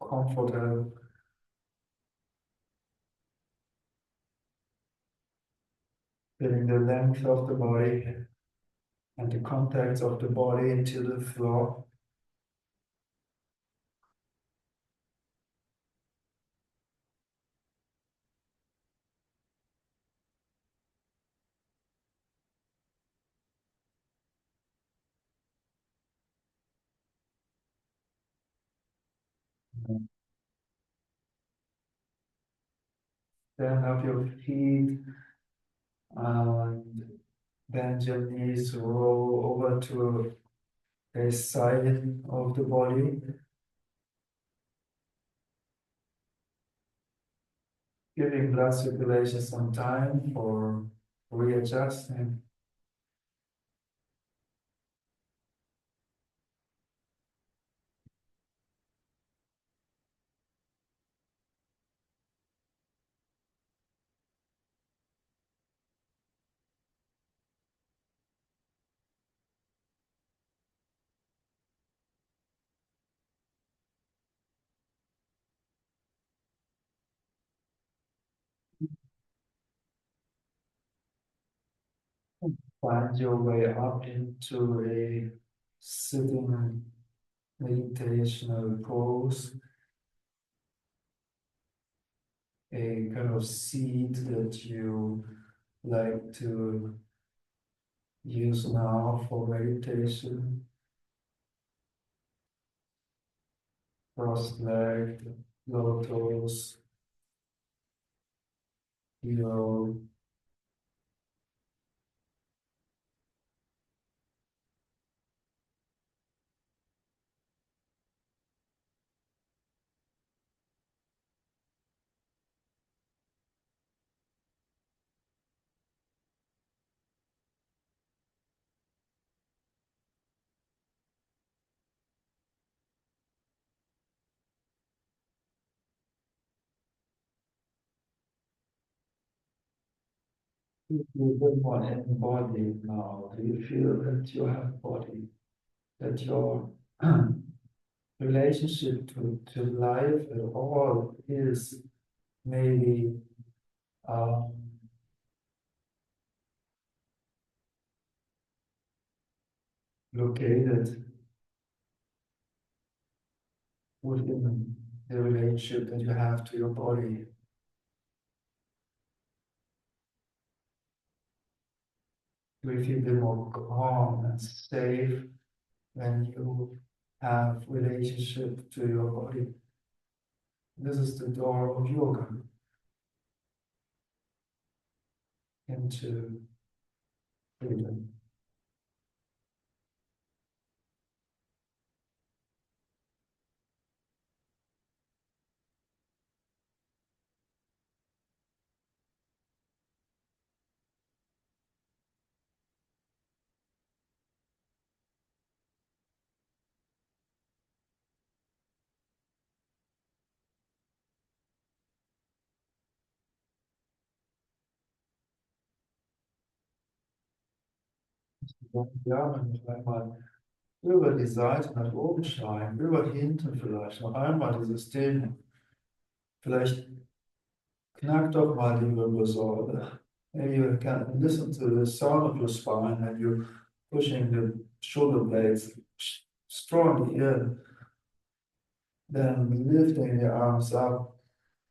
Comfortable. Feeling the length of the body and the contact of the body into the floor. Stand up your feet and bend your knees, roll over to the side of the body. Giving blood circulation some time for readjusting. Find your way up into a sitting meditational pose, a kind of seat that you like to use now for meditation. Cross-legged, low-toes, heel. You feel a bit more embodied now. Do you feel that you have body, that your relationship to life at all is maybe um, located within the relationship that you have to your body? Do you feel a bit more calm and safe when you have relationship to your body? This is the door of yoga into freedom. Ja, wenn wir einmal über die Seite nach oben schneiden, über hinten vielleicht noch einmal dieses Ding. Vielleicht knackt doch mal die Wirbelsäule. Maybe you can listen to the sound of your spine and you're pushing the shoulder blades strongly in. Then lifting the arms up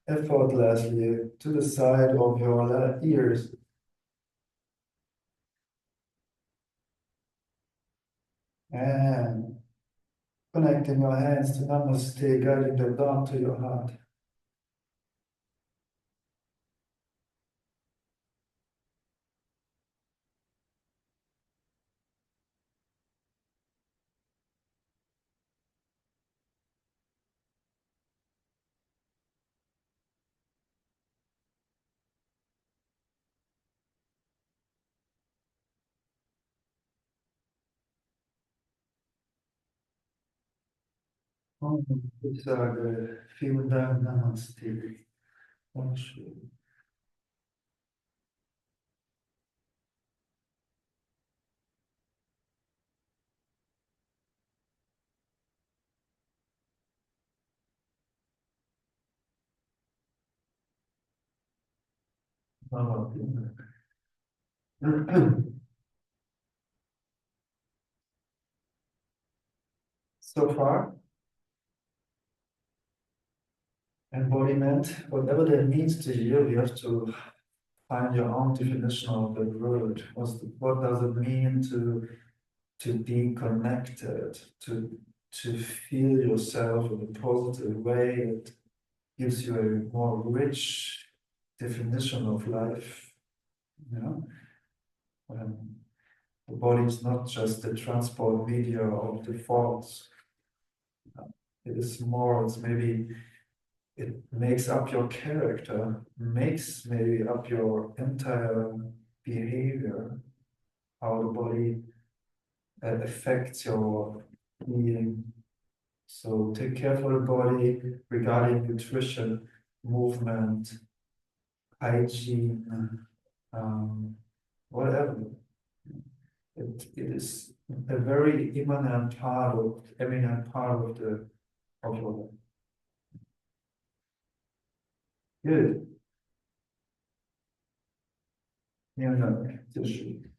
effortlessly to the side of your ears. And connecting your hands to Namaste, guiding them down to your heart. Und ich sage vielen Dank, Namaste. Wunderschön. So far, embodiment, whatever that means to you, you have to find your own definition of the word. What does it mean to be connected, to feel yourself in a positive way? It gives you a more rich definition of life. You know? The body is not just the transport media of the thoughts. It is more, it's maybe, it makes up your character, makes maybe up your entire behavior, how the body affects your being. So take care for the body regarding nutrition, movement, hygiene, whatever. It is a very eminent part of the of your life. Good. Vielen Dank. Sehr schön.